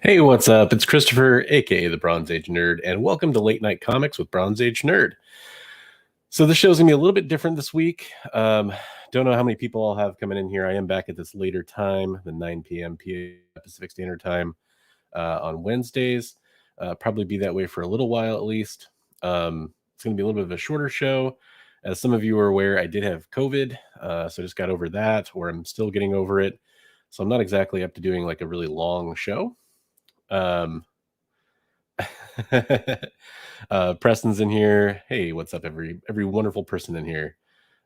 Hey, what's up? It's Christopher, aka the Bronze Age Nerd, and welcome to Late Night Comics with Bronze Age Nerd. So this show's gonna be a little bit different this week. Don't know how many people I'll have coming in here. I am back at this later time, the 9 p.m. Pacific Standard Time on Wednesdays. Probably be that way for a little while at least. It's gonna be a little bit of a shorter show. As some of you are aware, I did have COVID, so I just got over that, or I'm still getting over it. So I'm not exactly up to doing like a really long show. Um, Preston's in here. Hey, what's up, every wonderful person in here?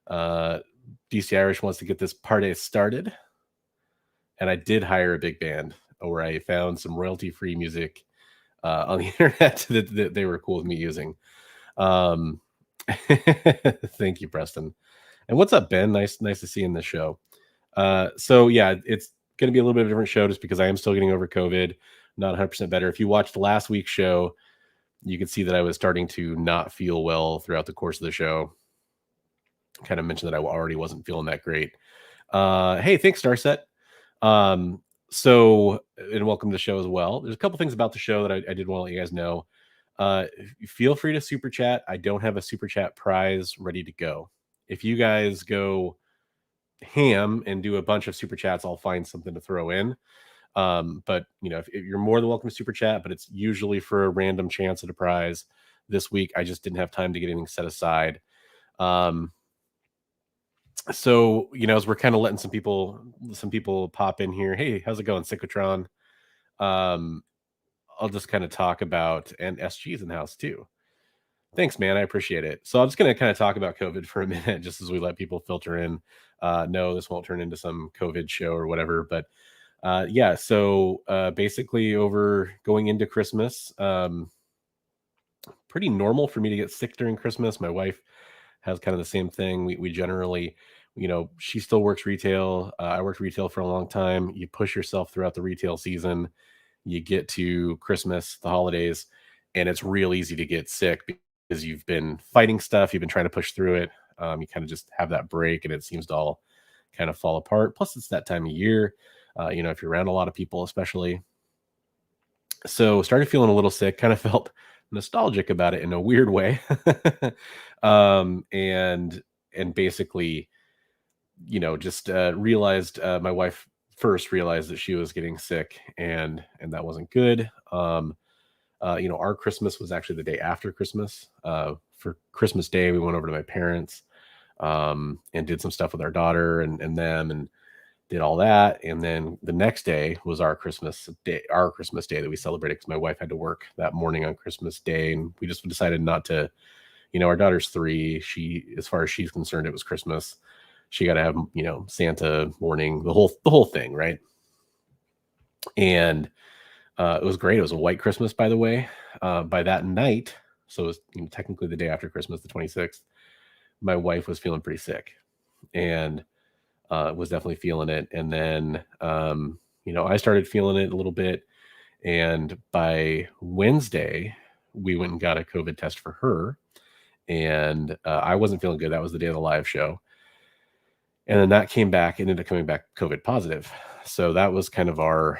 DC Irish wants to get this party started, and I did hire a big band where I found some royalty-free music on the internet that they were cool with me using. Um, thank you, Preston. And what's up, Ben? Nice to see you in the show. So yeah, it's going to be a little bit of a different show just because I am still getting over COVID, not 100% better. If you watched last week's show, you could see that I was starting to not feel well throughout the course of the show. Kind of mentioned that I already wasn't feeling that great. Hey, thanks, Starset. So, and welcome to the show as well. There's a couple things about the show that I did want to let you guys know. Feel free to super chat. I don't have a super chat prize ready to go. If you guys go ham and do a bunch of super chats, I'll find something to throw in. But you know, if you're more than welcome to super chat, but it's usually for a random chance at a prize. This week, I just didn't have time to get anything set aside. So you know, as we're kind of letting some people pop in here. Hey, how's it going, Cyclotron? I'll just kind of talk about, and SG's in the house too. Thanks, man. I appreciate it. So I'm just going to kind of talk about COVID for a minute, just as we let people filter in. No, this won't turn into some COVID show or whatever, but yeah. So basically, over going into Christmas, pretty normal for me to get sick during Christmas. My wife has kind of the same thing. We generally, you know, she still works retail. I worked retail for a long time. You push yourself throughout the retail season. You get to Christmas, the holidays, and it's real easy to get sick because you've been fighting stuff. You've been trying to push through it. You kind of just have that break, and it seems to all kind of fall apart. Plus, it's that time of year. You know, if you're around a lot of people, especially. So started feeling a little sick, kind of felt nostalgic about it in a weird way. And basically, you know, just realized my wife first realized that she was getting sick, and that wasn't good. You know, our Christmas was actually the day after Christmas. For Christmas Day, we went over to my parents and did some stuff with our daughter and them, and did all that. And then the next day was our Christmas day that we celebrated because my wife had to work that morning on Christmas Day. And we just decided not to, you know, our daughter's 3. As far as she's concerned, it was Christmas. She got to have, you know, Santa morning, the whole thing. Right. And it was great. It was a white Christmas, by the way. By that night, so it was, you know, technically the day after Christmas, the 26th, my wife was feeling pretty sick. And was definitely feeling it. And then, you know, I started feeling it a little bit. And by Wednesday, we went and got a COVID test for her. And I wasn't feeling good. That was the day of the live show. And then that came back, ended up coming back COVID positive. So that was kind of our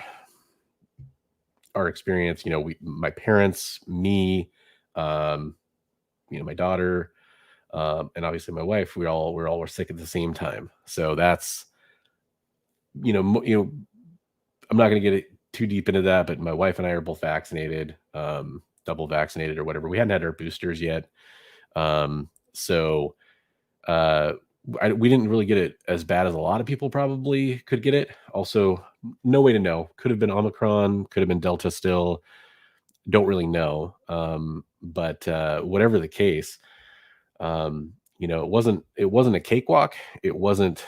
experience. You know, my parents, me, you know, my daughter, and obviously my wife, we all were sick at the same time. So that's, you know, I'm not going to get it too deep into that, but my wife and I are both vaccinated, double vaccinated or whatever. We hadn't had our boosters yet. So we didn't really get it as bad as a lot of people probably could get it. Also, no way to know. Could have been Omicron, could have been Delta still. Don't really know. But whatever the case, you know, it wasn't a cakewalk. It wasn't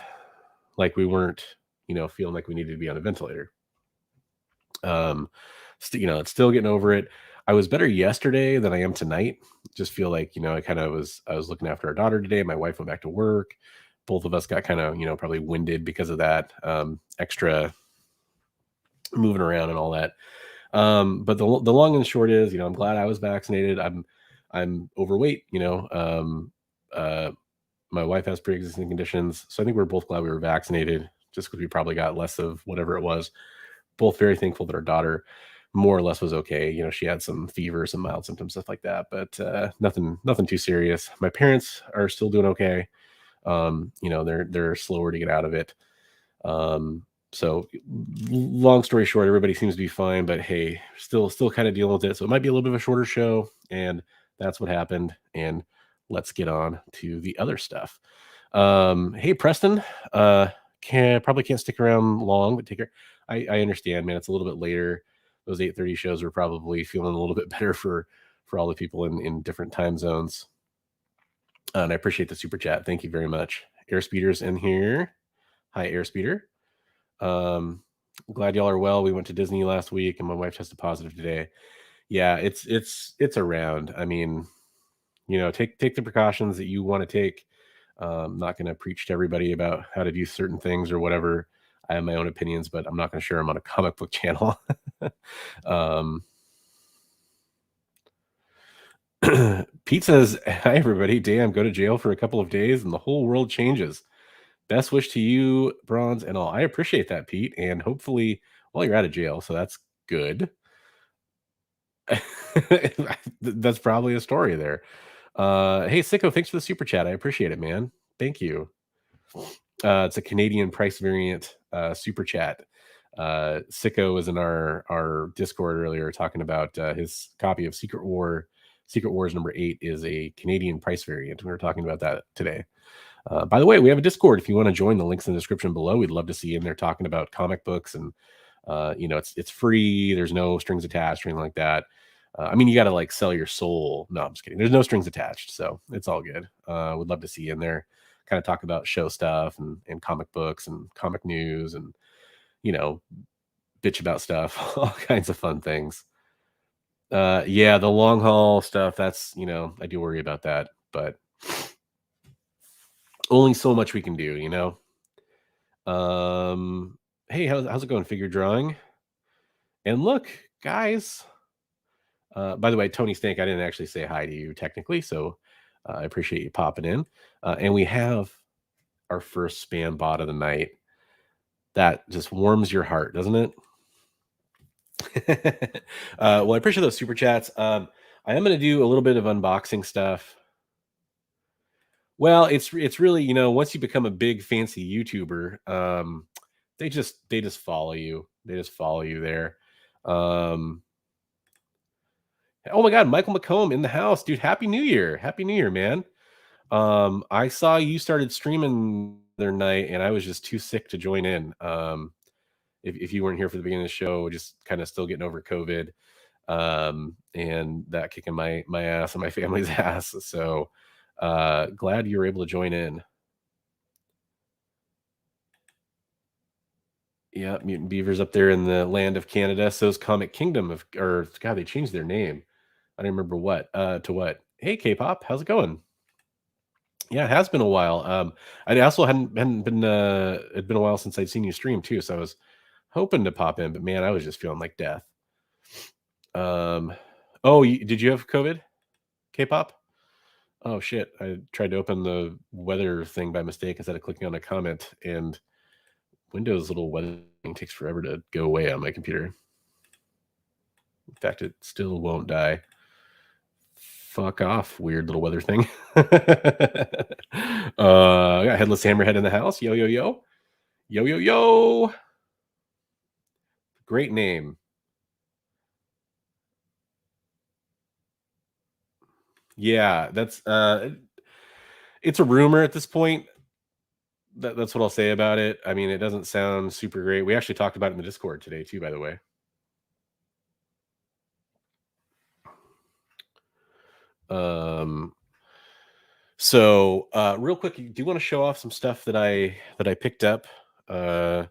like we weren't, you know, feeling like we needed to be on a ventilator. You know, it's still getting over it. I was better yesterday than I am tonight. Just feel like, you know, I was looking after our daughter today. My wife went back to work. Both of us got kind of, you know, probably winded because of that, extra moving around and all that. But the long and the short is, you know, I'm glad I was vaccinated. I'm overweight, you know. My wife has pre-existing conditions, so I think we're both glad we were vaccinated, just because we probably got less of whatever it was. Both very thankful that our daughter more or less was okay. She had some fever, some mild symptoms, stuff like that, but nothing too serious. My parents are still doing okay. They're slower to get out of it. Um, so long story short, everybody seems to be fine, but hey, still kind of dealing with it. So it might be a little bit of a shorter show, and that's what happened. And let's get on to the other stuff. Hey Preston, can't stick around long, but take care. I understand, man. It's a little bit later. Those 8:30 shows are probably feeling a little bit better for all the people in different time zones. And I appreciate the super chat. Thank you very much. Airspeeder's in here. Hi, Airspeeder. Glad y'all are well. We went to Disney last week, and my wife tested positive today. Yeah, it's around. I mean, take the precautions that you want to take. Not going to preach to everybody about how to do certain things or whatever. I have my own opinions, but I'm not going to share them on a comic book channel. um, Pete says, "Hi everybody. Damn, go to jail for a couple of days, and the whole world changes. Best wish to you, Bronze and all." I appreciate that, Pete, and hopefully, well, you're out of jail, so that's good. That's probably a story there. Hey, Sicko, thanks for the super chat. I appreciate it, man. Thank you. It's a Canadian price variant super chat. Sicko was in our Discord earlier talking about his copy of Secret Wars #8 is a Canadian price variant. We were talking about that today. By the way, we have a Discord. If you want to join, the links in the description below. We'd love to see you in there talking about comic books, and it's free. There's no strings attached or anything like that. I mean, you got to like sell your soul. No, I'm just kidding. There's no strings attached, so it's all good. Would love to see you in there. Kind of talk about show stuff and comic books and comic news and you know bitch about stuff, all kinds of fun things. Yeah, the long haul stuff. That's I do worry about that, but only so much we can do. Um, hey, how's it going? Figure drawing. And look, guys. By the way, Tony Stank, I didn't actually say hi to you technically, so I appreciate you popping in. And we have our first spam bot of the night. That just warms your heart, doesn't it? Well, I appreciate those super chats. I am going to do a little bit of unboxing stuff. Well, it's really once you become a big fancy YouTuber, they just follow you. They just follow you there. Um, oh my God, Michael McComb in the house, dude! Happy New Year! Happy New Year, man. I saw you started streaming the other night, and I was just too sick to join in. If you weren't here for the beginning of the show, just kind of still getting over COVID, and that kicking my ass and my family's ass. So glad you were able to join in. Yeah, Mutant Beavers up there in the land of Canada. So's Comic Kingdom or God, they changed their name. I don't remember what to what. Hey, K-pop, how's it going? Yeah, it has been a while. I also hadn't been it'd been a while since I'd seen you stream too, so I was hoping to pop in, but man, I was just feeling like death. Oh, did you have COVID? K-pop? Oh shit! I tried to open the weather thing by mistake instead of clicking on a comment, and Windows little weather thing takes forever to go away on my computer. In fact, it still won't die. Fuck off, weird little weather thing. I got Headless Hammerhead in the house. Yo, yo, yo. Yo, yo, yo. Great name. Yeah, it's a rumor at this point. That's what I'll say about it. I mean, it doesn't sound super great. We actually talked about it in the Discord today, too, by the way. So real quick, do you want to show off some stuff that I picked up? Should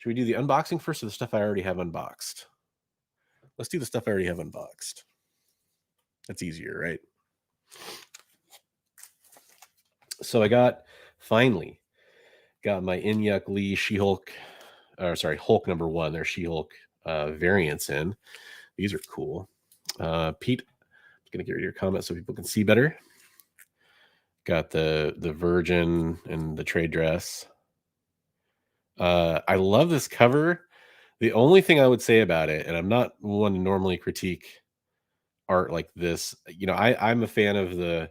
we do the unboxing first or the stuff I already have unboxed? Let's do the stuff I already have unboxed. That's easier, right? So I finally got my Inyuk Lee She-Hulk, Hulk #1. Their She-Hulk variants in. These are cool. Pete, I'm gonna get rid of your comment so people can see better. Got the Virgin and the trade dress. I love this cover. The only thing I would say about it, and I'm not one to normally critique art like this, I'm a fan of the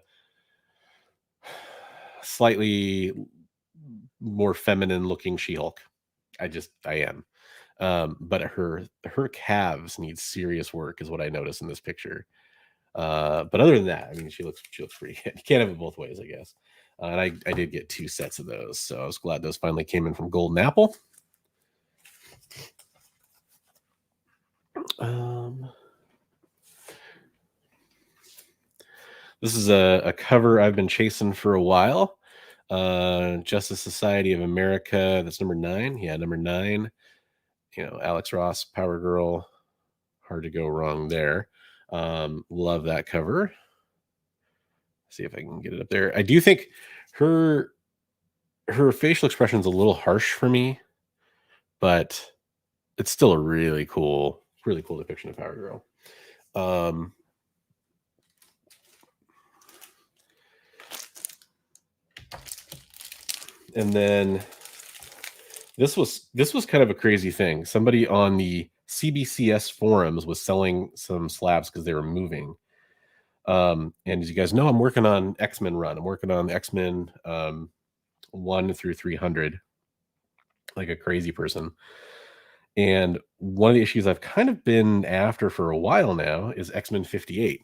slightly more feminine looking She-Hulk. I am. But her calves need serious work, is what I noticed in this picture. But other than that, I mean, she looks pretty good. You can't have it both ways, I guess. And I did get 2 sets of those, so I was glad those finally came in from Golden Apple. Um, this is a cover I've been chasing for a while. Justice Society of America. That's number 9. Yeah, number 9. Alex Ross, Power Girl. Hard to go wrong there. Love that cover. See if I can get it up there. I do think her facial expression is a little harsh for me, but it's still a really cool depiction of Power Girl. And then this was kind of a crazy thing. Somebody on the CBCS forums was selling some slabs because they were moving. And as you guys know, I'm working on X-Men run. I'm working on X-Men 1 through 300, like a crazy person. And one of the issues I've kind of been after for a while now is X-Men 58,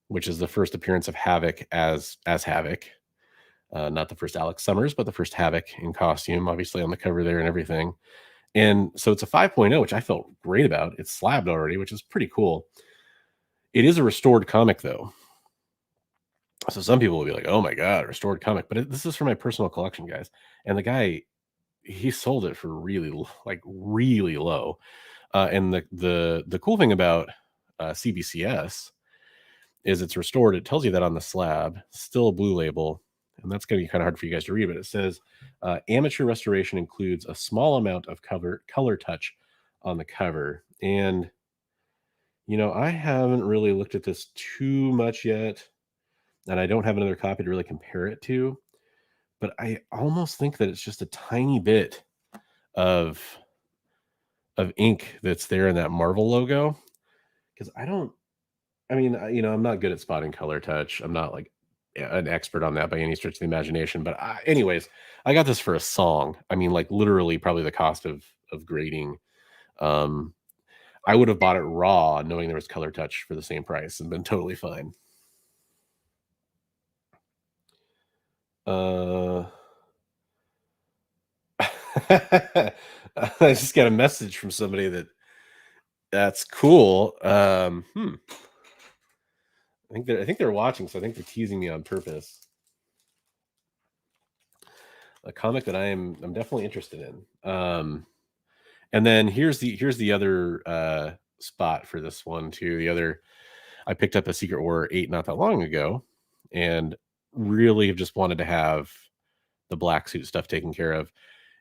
which is the first appearance of Havoc as Havoc. Not the first Alex Summers, but the first Havoc in costume, obviously on the cover there and everything. And so it's a 5.0, which I felt great about. It's slabbed already, which is pretty cool. It is a restored comic, though. So some people will be like, oh my God, restored comic. But this is for my personal collection, guys. And the guy, he sold it for really low. And the cool thing about CBCS is it's restored. It tells you that on the slab, still a blue label. And that's going to be kind of hard for you guys to read, but it says amateur restoration includes a small amount of color touch on the cover. And, I haven't really looked at this too much yet, and I don't have another copy to really compare it to, but I almost think that it's just a tiny bit of ink that's there in that Marvel logo. Because I'm not good at spotting color touch. I'm not like an expert on that by any stretch of the imagination. But anyways, I got this for a song. I mean, like literally probably the cost of grading. I would have bought it raw knowing there was color touch for the same price and been totally fine. I just got a message from somebody that's cool. I think they're watching, so I think they're teasing me on purpose. A comic that I'm definitely interested in. And then here's the other spot for this one too. I picked up a Secret War 8 not that long ago, and really have just wanted to have the black suit stuff taken care of.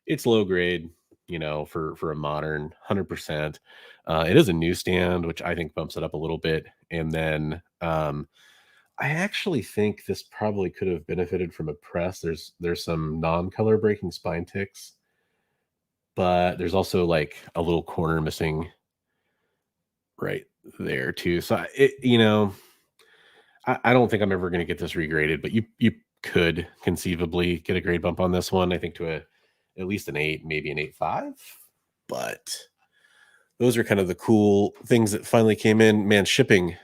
It's low grade, for a modern 100%. It is a newsstand, which I think bumps it up a little bit. And then I actually think this probably could have benefited from a press. There's some non-color breaking spine ticks, but there's also like a little corner missing right there too. So I don't think I'm ever going to get this regraded, but you could conceivably get a grade bump on this one. I think to at least an 8, maybe an 8.5. But those are kind of the cool things that finally came in. Man, shipping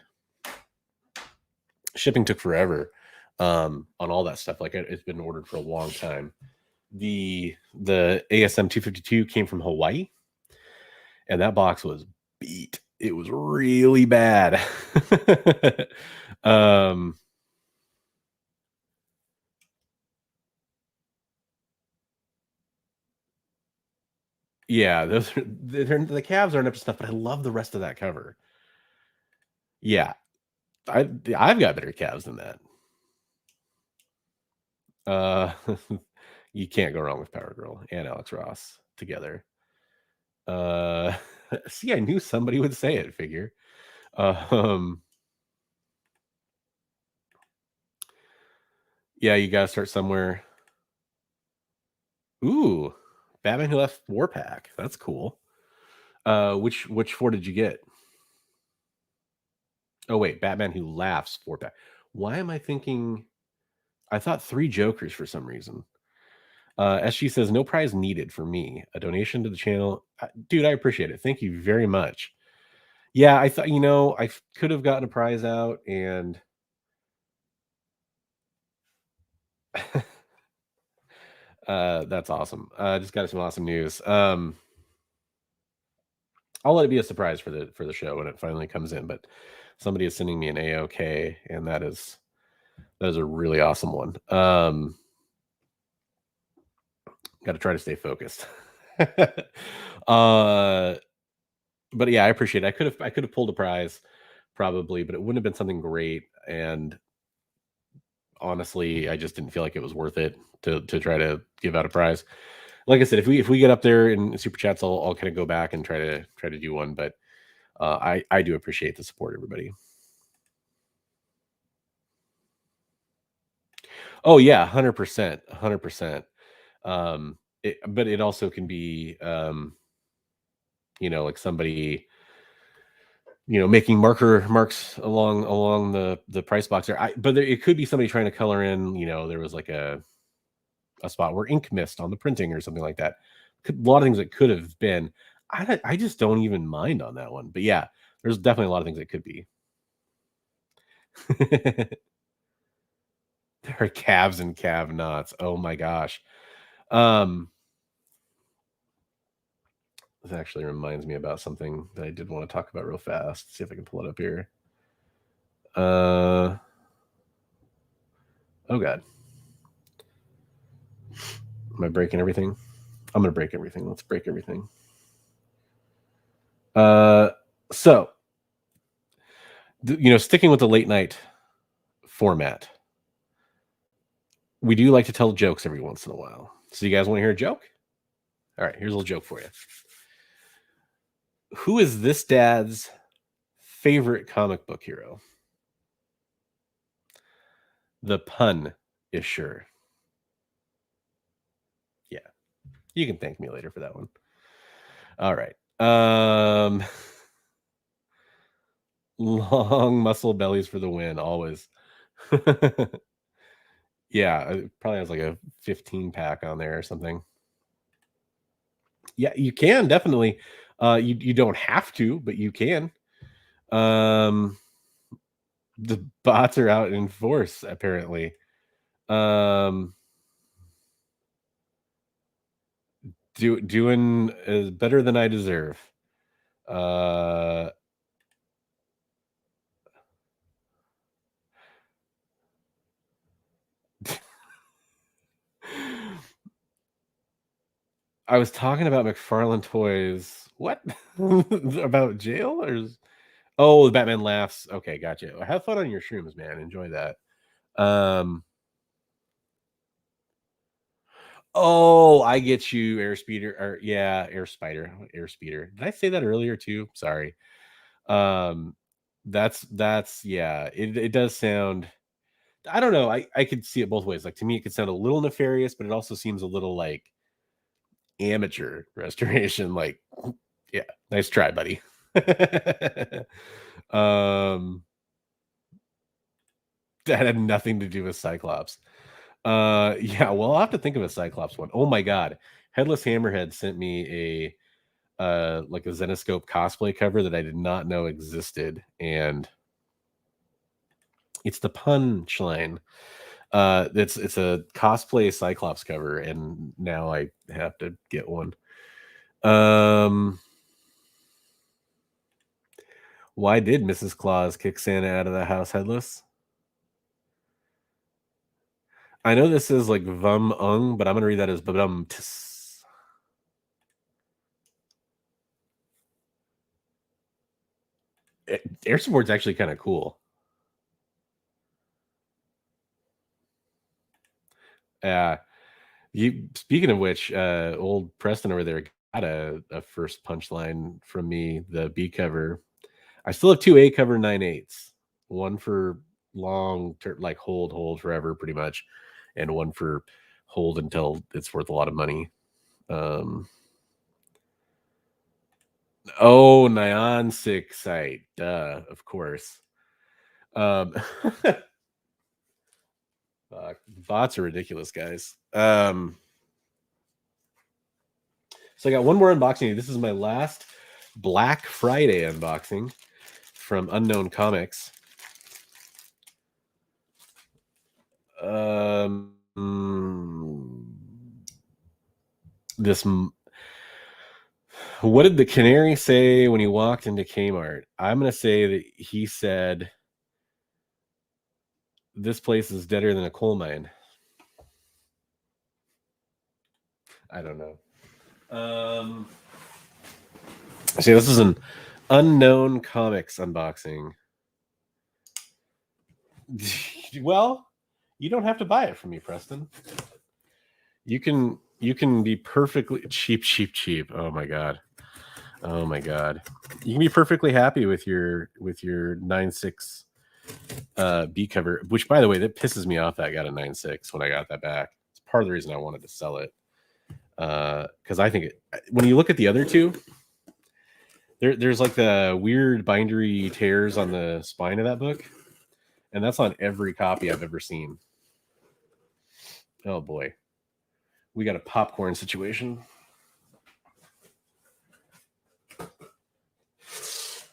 took forever on all that stuff. Like it's been ordered for a long time. The ASM 252 came from Hawaii, and that box was beat. It was really bad. Yeah, the calves aren't up to stuff, but I love the rest of that cover. Yeah, I've got better calves than that. You can't go wrong with Power Girl and Alex Ross together. See, I knew somebody would say it. Figure. Yeah, you gotta start somewhere. Ooh, Batman Who Left 4-pack. That's cool. Which 4 did you get? Oh wait, Batman Who Laughs 4-pack. Why am I thinking? I thought 3 Jokers for some reason. SG says no prize needed for me. A donation to the channel, dude. I appreciate it. Thank you very much. Yeah, I thought I could have gotten a prize out, and that's awesome. Just got some awesome news. I'll let it be a surprise for the show when it finally comes in. But somebody is sending me an AOK, and that is a really awesome one. Got to try to stay focused. But yeah, I appreciate it. I could have pulled a prize probably, but it wouldn't have been something great. And honestly, I just didn't feel like it was worth it to try to give out a prize. Like I said, if we get up there in super chats, I'll kind of go back and try to do one. But I do appreciate the support, everybody. Oh yeah, 100%, 100%. But it also can be, like somebody, making marks along the price box there. It could be somebody trying to color in. There was like a spot where ink missed on the printing or something like that. A lot of things that could have been. I just don't even mind on that one. But yeah, there's definitely a lot of things that could be. There are calves and calve knots. Oh my gosh. Um, this actually reminds me about something that I did want to talk about real fast. See if I can pull it up here. Oh god. Am I breaking everything? I'm gonna break everything. Let's break everything. So sticking with the late night format, we do like to tell jokes every once in a while. So you guys want to hear a joke? All right, here's a little joke for you. Who is this dad's favorite comic book hero? The pun is sure. Yeah, you can thank me later for that one. All right. Long muscle bellies for the win, always. Yeah, it probably has like a 15 pack on there or something. Yeah, you can definitely. You don't have to, but you can. The bots are out in force apparently. Doing better than I deserve. I was talking about McFarlane Toys. What? About jail Oh, the Batman laughs. Okay, gotcha. Have fun on your shrooms, man. Enjoy that. Oh, I get you, Airspeeder. Or yeah, Airspeeder. Did I say that earlier too? Sorry. Um, that's yeah. It does sound. I don't know. I could see it both ways. Like to me, it could sound a little nefarious, but it also seems a little like amateur restoration. Like, yeah, nice try, buddy. um, that had nothing to do with Cyclops. Yeah, well, I'll have to think of a Cyclops one. Oh my god. Headless Hammerhead sent me like a Zenoscope cosplay cover that I did not know existed, and it's the punchline. It's a cosplay Cyclops cover, and now I have to get one. Why did Mrs. Claus kick Santa out of the house headless? I know this is like vum ung, but I'm gonna read that as bum tis. Air support's actually kind of cool. You speaking of which, old Preston over there got a first punchline from me, the B cover. I still have 2 A cover 9/8. One for long term, like hold forever pretty much, and one for hold until it's worth a lot of money. Oh, Nyan 6 site. Duh, of course. Bots are ridiculous, guys. So I got one more unboxing. This is my last Black Friday unboxing from Unknown Comics. What did the canary say when he walked into Kmart? I'm going to say that he said, "This place is deader than a coal mine." I don't know. See, this is an Unknown Comics unboxing. Well, you don't have to buy it from me, Preston. You can be perfectly cheap. Oh my god. You can be perfectly happy with your 9.6 B cover, which, by the way, that pisses me off that I got a 9.6 when I got that back. It's part of the reason I wanted to sell it. Because I think when you look at the other two, there's like the weird bindery tears on the spine of that book, and that's on every copy I've ever seen. Oh boy, we got a popcorn situation. It's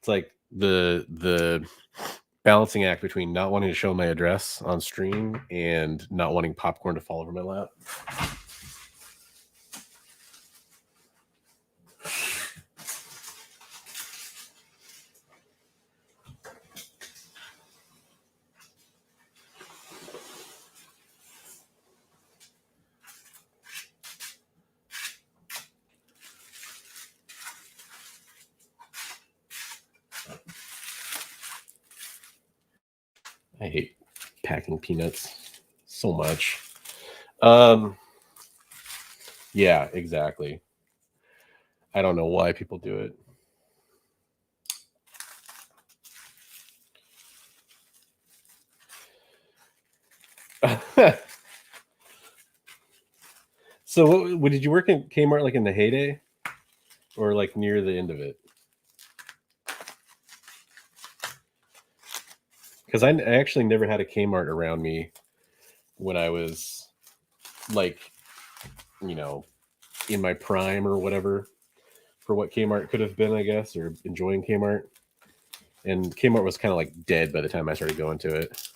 like the balancing act between not wanting to show my address on stream and not wanting popcorn to fall over my lap. I hate packing peanuts so much. Yeah, exactly. I don't know why people do it. So what did you work in Kmart like in the heyday or like near the end of it? Because I actually never had a Kmart around me when I was like, in my prime or whatever for what Kmart could have been, I guess, or enjoying Kmart. And Kmart was kind of like dead by the time I started going to it.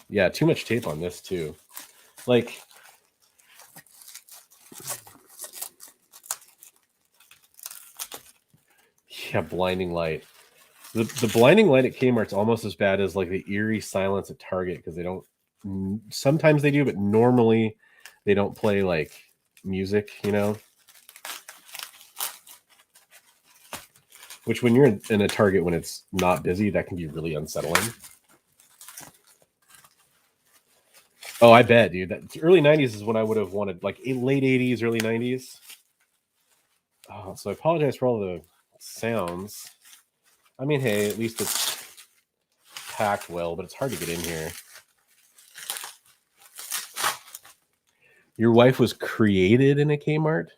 Yeah, too much tape on this too. Like, yeah, blinding light. The blinding light at Kmart's almost as bad as like the eerie silence at Target, because they don't. Sometimes they do, but normally they don't play like music, Which when you're in a Target when it's not busy, that can be really unsettling. Oh, I bet, dude. That early 90s is when I would have wanted, like late 80s, early 90s. Oh, so I apologize for all the sounds. I mean, hey, at least it's packed well, but it's hard to get in here. Your wife was created in a Kmart?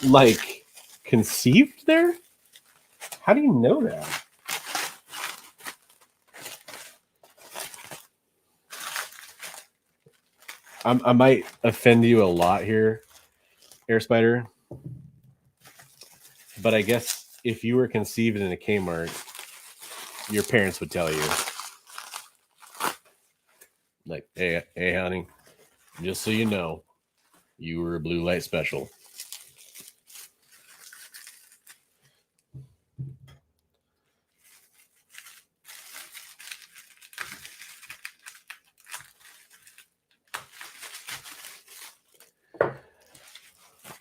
Like, conceived there? How do you know that? I might offend you a lot here, Air Spider. But I guess if you were conceived in a Kmart, your parents would tell you, like, hey, honey, just so you know, you were a blue light special.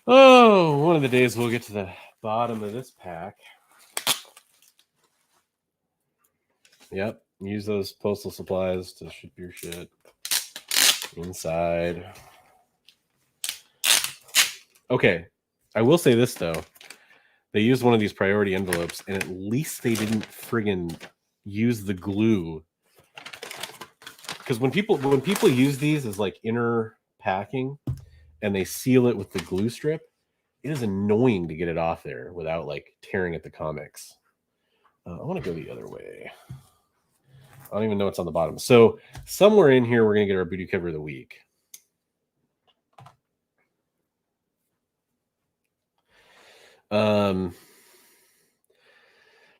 Oh, one of the days we'll get to the bottom of this pack. Yep, use those postal supplies to ship your shit inside. Okay, I will say this though. They used one of these priority envelopes, and at least they didn't friggin' use the glue. Because when people use these as like inner packing, and they seal it with the glue strip, it is annoying to get it off there without like tearing at the comics. I want to go the other way. I don't even know what's on the bottom. So somewhere in here, we're gonna get our booty cover of the week.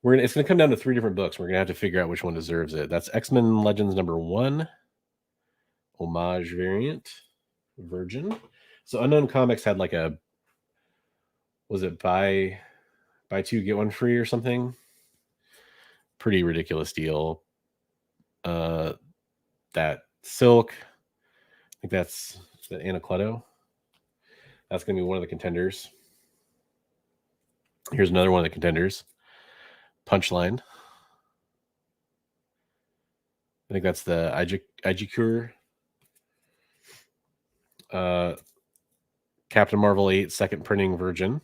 It's gonna come down to 3 different books. We're gonna have to figure out which one deserves it. That's X-Men Legends #1, homage variant, Virgin. So Unknown Comics had like a, was it buy 2 get 1 free or something? Pretty ridiculous deal. That Silk, I think that's the Anacleto. That's gonna be one of the contenders. Here's another one of the contenders. Punchline. I think that's the Ajicure. Captain Marvel 8 second printing Virgin.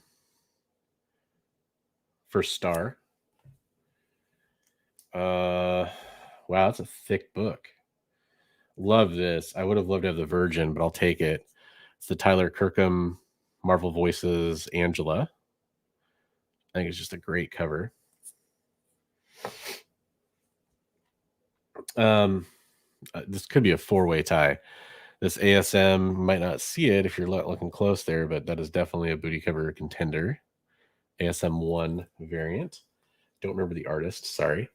First star. Wow, that's a thick book. Love this. I would have loved to have the Virgin, but I'll take it. It's the Tyler Kirkham Marvel Voices Angela. I think it's just a great cover. This could be a 4-way tie. This ASM, you might not see it if you're looking close there, but that is definitely a booty cover contender. ASM 1 variant. Don't remember the artist. Sorry.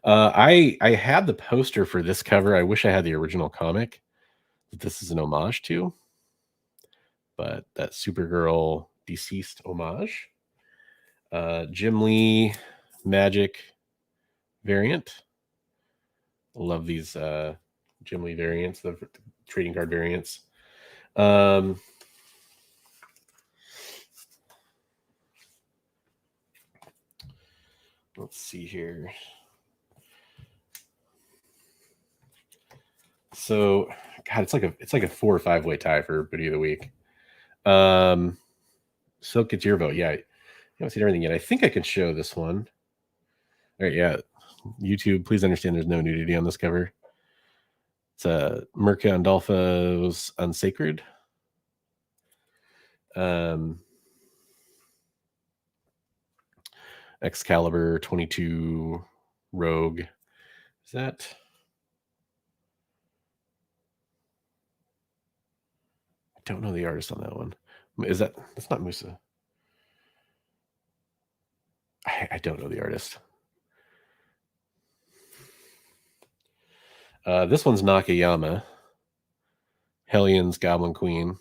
I had the poster for this cover. I wish I had the original comic that this is an homage to, but that Supergirl deceased homage. Jim Lee Magic variant. Love these Jim Lee variants, the trading card variants. Let's see here. So, God, it's like a 4 or 5-way tie for Booty of the Week. Silk gets your vote. Yeah, I haven't seen everything yet. I think I can show this one. All right, yeah. YouTube, please understand there's no nudity on this cover. It's a Mirka Andolfo's Unsacred. Excalibur 22 Rogue. Is that? I don't know the artist on that one. Is that? That's not Musa. I don't know the artist. This one's Nakayama. Hellions Goblin Queen.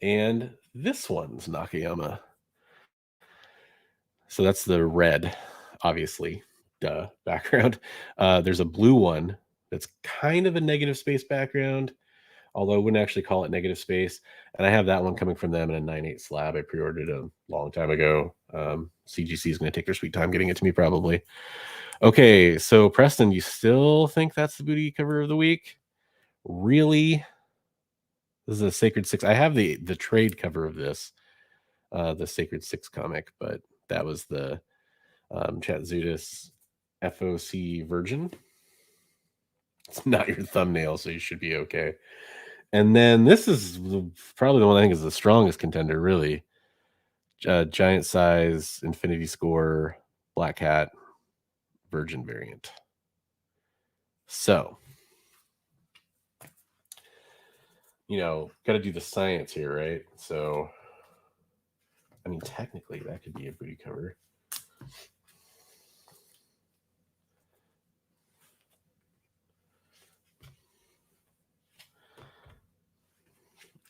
And this one's Nakayama. So that's the red, obviously, duh, background. There's a blue one that's kind of a negative space background, although I wouldn't actually call it negative space. And I have that one coming from them in a 9/8 slab. I pre-ordered a long time ago. CGC is going to take their sweet time getting it to me probably. Okay, so Preston, you still think that's the booty cover of the week? Really? This is a Sacred 6. I have the trade cover of this, the Sacred 6 comic, but that was the Chat Zudis FOC Virgin. It's not your thumbnail, so you should be okay. And then this is probably the one I think is the strongest contender, really. Giant size, Infinity Score, Black Hat, Virgin variant. So, got to do the science here, right? So, I mean, technically, that could be a booty cover.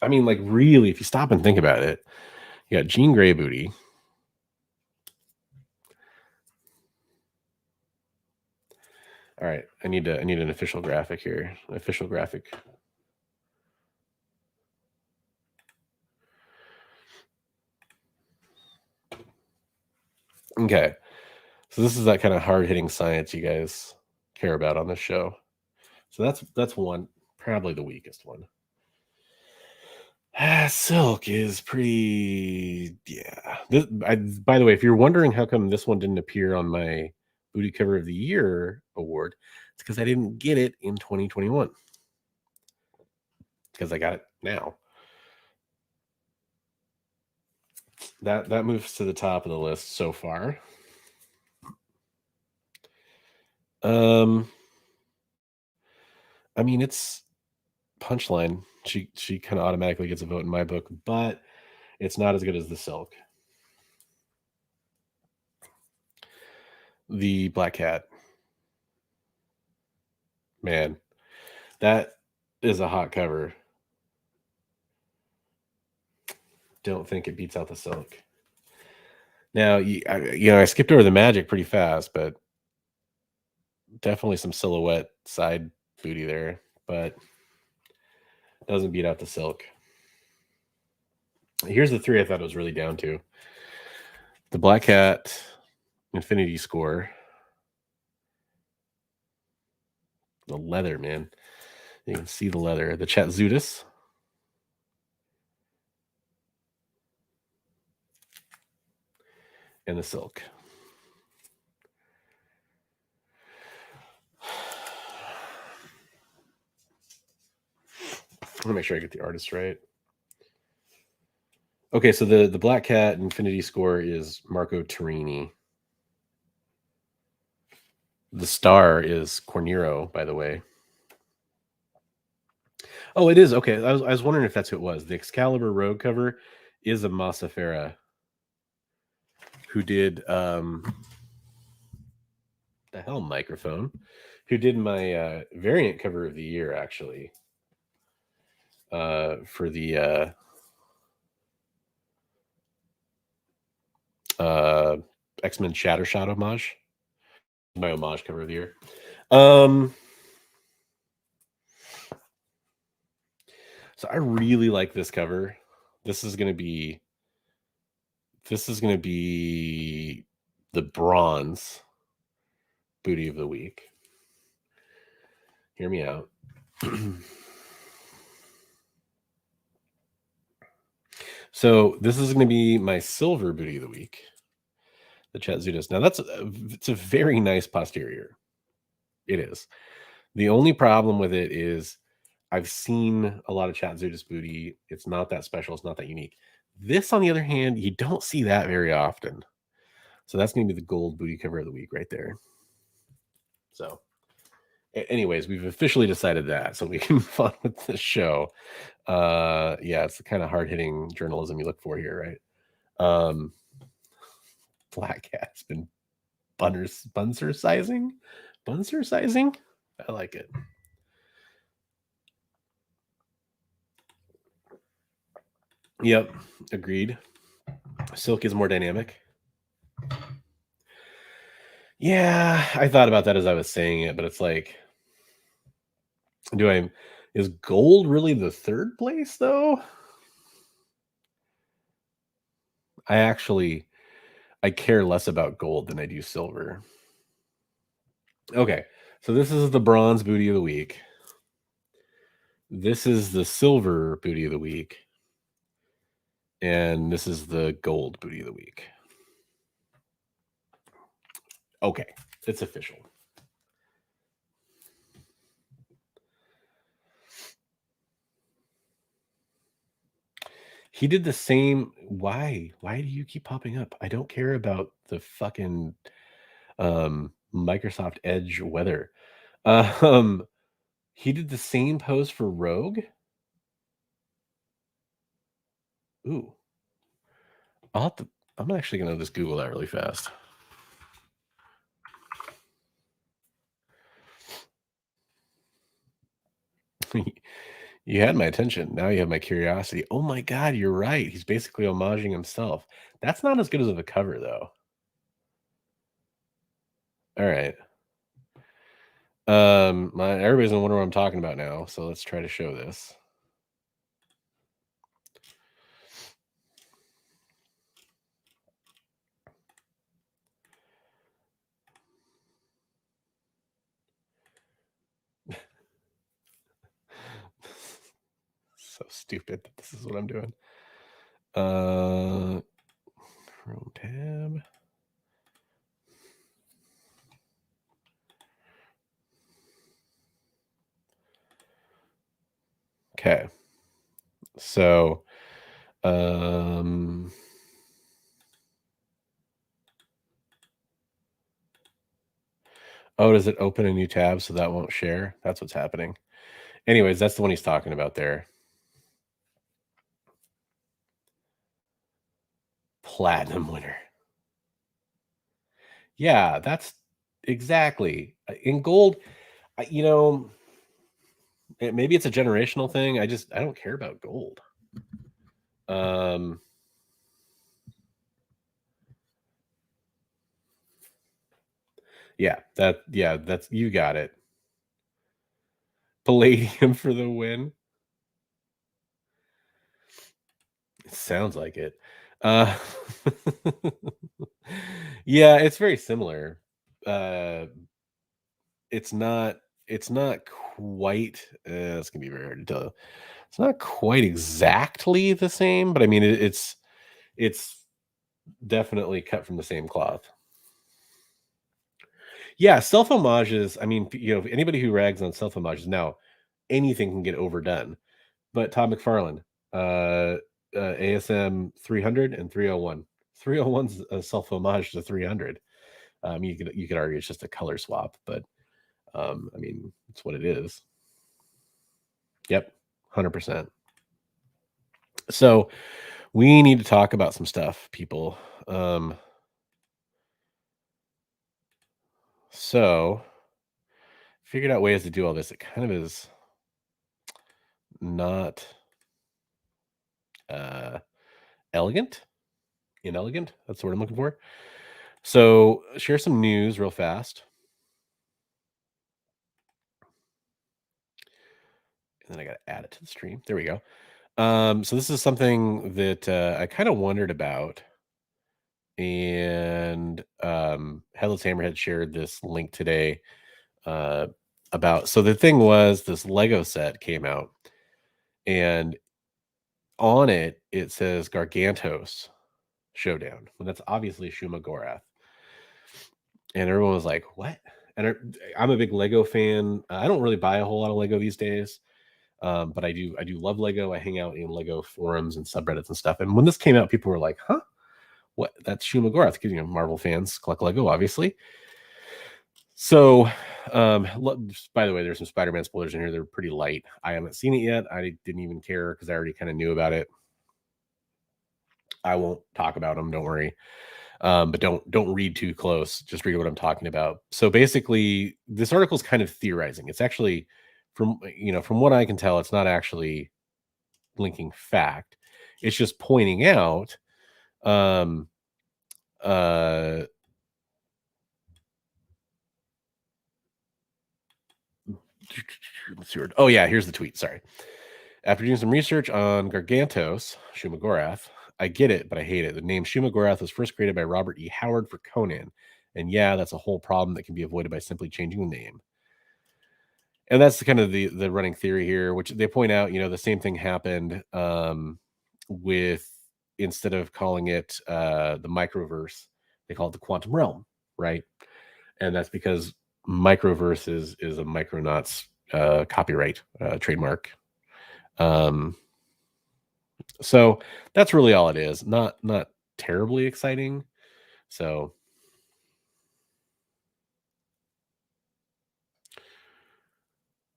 I mean, like, really, if you stop and think about it, you got Jean Grey booty. All right, I need an official graphic here. Official graphic. Okay, so this is that kind of hard-hitting science you guys care about on this show. So that's one, probably the weakest one. Silk is pretty, yeah. By the way, if you're wondering how come this one didn't appear on my Booty Cover of the Year award, it's because I didn't get it in 2021. Because I got it now. That moves to the top of the list so far. I mean, it's Punchline. She kind of automatically gets a vote in my book, but it's not as good as the Silk. The Black Cat. Man, that is a hot cover. Don't think it beats out the Silk. Now, I skipped over the Magic pretty fast, but definitely some silhouette side booty there, but doesn't beat out the Silk. Here's the three I thought it was really down to: the Black Cat, Infinity Score, the leather, man. You can see the leather, the Chatzudis, and the Silk. Let me make sure I get the artist right. Okay, so the Black Cat Infinity Score is Marco Turini. The star is Cornero, by the way. Oh, it is. Okay, I was wondering if that's who it was. The Excalibur Rogue cover is a Massafera who did the hell microphone, who did my variant cover of the year, actually, for the X-Men Shattershot homage. My homage cover of the year. So I really like this cover. This is gonna be the bronze booty of the week. Hear me out. So this is going to be my silver booty of the week, the Chatzudis. Now it's a very nice posterior. It is. The only problem with it is I've seen a lot of Chatzudis booty. It's not that special. It's not that unique. This, on the other hand, you don't see that very often. So that's going to be the gold booty cover of the week right there. So, anyways, we've officially decided that, so we can move on with the show. Yeah, it's the kind of hard-hitting journalism you look for here, right? Black Cat's been bunser-sizing. I like it. Yep, agreed. Silk is more dynamic. Yeah, I thought about that as I was saying it, but it's like, is gold really the third place though? I care less about gold than I do silver. Okay, so this is the bronze booty of the week. This is the silver booty of the week. And this is the gold booty of the week. Okay, it's official. He did the same. Why? Why do you keep popping up? I don't care about the fucking Microsoft Edge weather. He did the same pose for Rogue. Ooh. I'm actually gonna just Google that really fast. You had my attention. Now you have my curiosity. Oh my god, you're right. He's basically homaging himself. That's not as good as of a cover, though. All right. Everybody's gonna wonder what I'm talking about now, so let's try to show this. So stupid that this is what I'm doing. Chrome tab. Okay. So, oh, does it open a new tab so that won't share? That's what's happening. Anyways, that's the one he's talking about there. Platinum winner. Yeah, that's exactly. In gold, maybe it's a generational thing. I don't care about gold. That's you got it. Palladium for the win. It sounds like it. Uh, yeah, it's very similar. It's not. It's not quite. It's gonna be very hard to tell. It's not quite exactly the same, but I mean, it's definitely cut from the same cloth. Yeah, self homages. I mean, anybody who rags on self homages now, anything can get overdone. But Todd McFarlane, ASM 300 and 301. 301's a self homage to 300. You could argue it's just a color swap, but I mean, it's what it is. Yep, 100%. So we need to talk about some stuff, people. So figured out ways to do all this. It kind of is not elegant, inelegant. That's the word I'm looking for. So share some news real fast. And then I got to add it to the stream. There we go. So this is something that I kind of wondered about. And Headless Hammerhead shared this link today about. So the thing was, this Lego set came out, and on it says Gargantos Showdown. Well, that's obviously Shuma Gorath. And everyone was like, "What?" And I'm a big Lego fan. I don't really buy a whole lot of Lego these days, but I do love Lego. I hang out in Lego forums and subreddits and stuff. And when this came out, people were like, "Huh? What? That's Shuma Gorath?" Because Marvel fans collect Lego, obviously. So, by the way, there's some Spider-Man spoilers in here. They're pretty light. I haven't seen it yet. I didn't even care because I already kind of knew about it. I won't talk about them. Don't worry. But don't read too close. Just read what I'm talking about. So basically, this article is kind of theorizing. It's actually from what I can tell, it's not actually linking fact. It's just pointing out um uh let's see oh yeah, here's the tweet. Sorry. After doing some research on Gargantos, Shumagorath, I get it, but I hate it. The name Shumagorath was first created by Robert E. Howard for Conan. And yeah, that's a whole problem that can be avoided by simply changing the name. And that's kind of the running theory here, which they point out, the same thing happened with, instead of calling it the microverse, they call it the quantum realm, right? And that's because microverse is a Micronauts copyright trademark. So that's really all it is. Not terribly exciting. So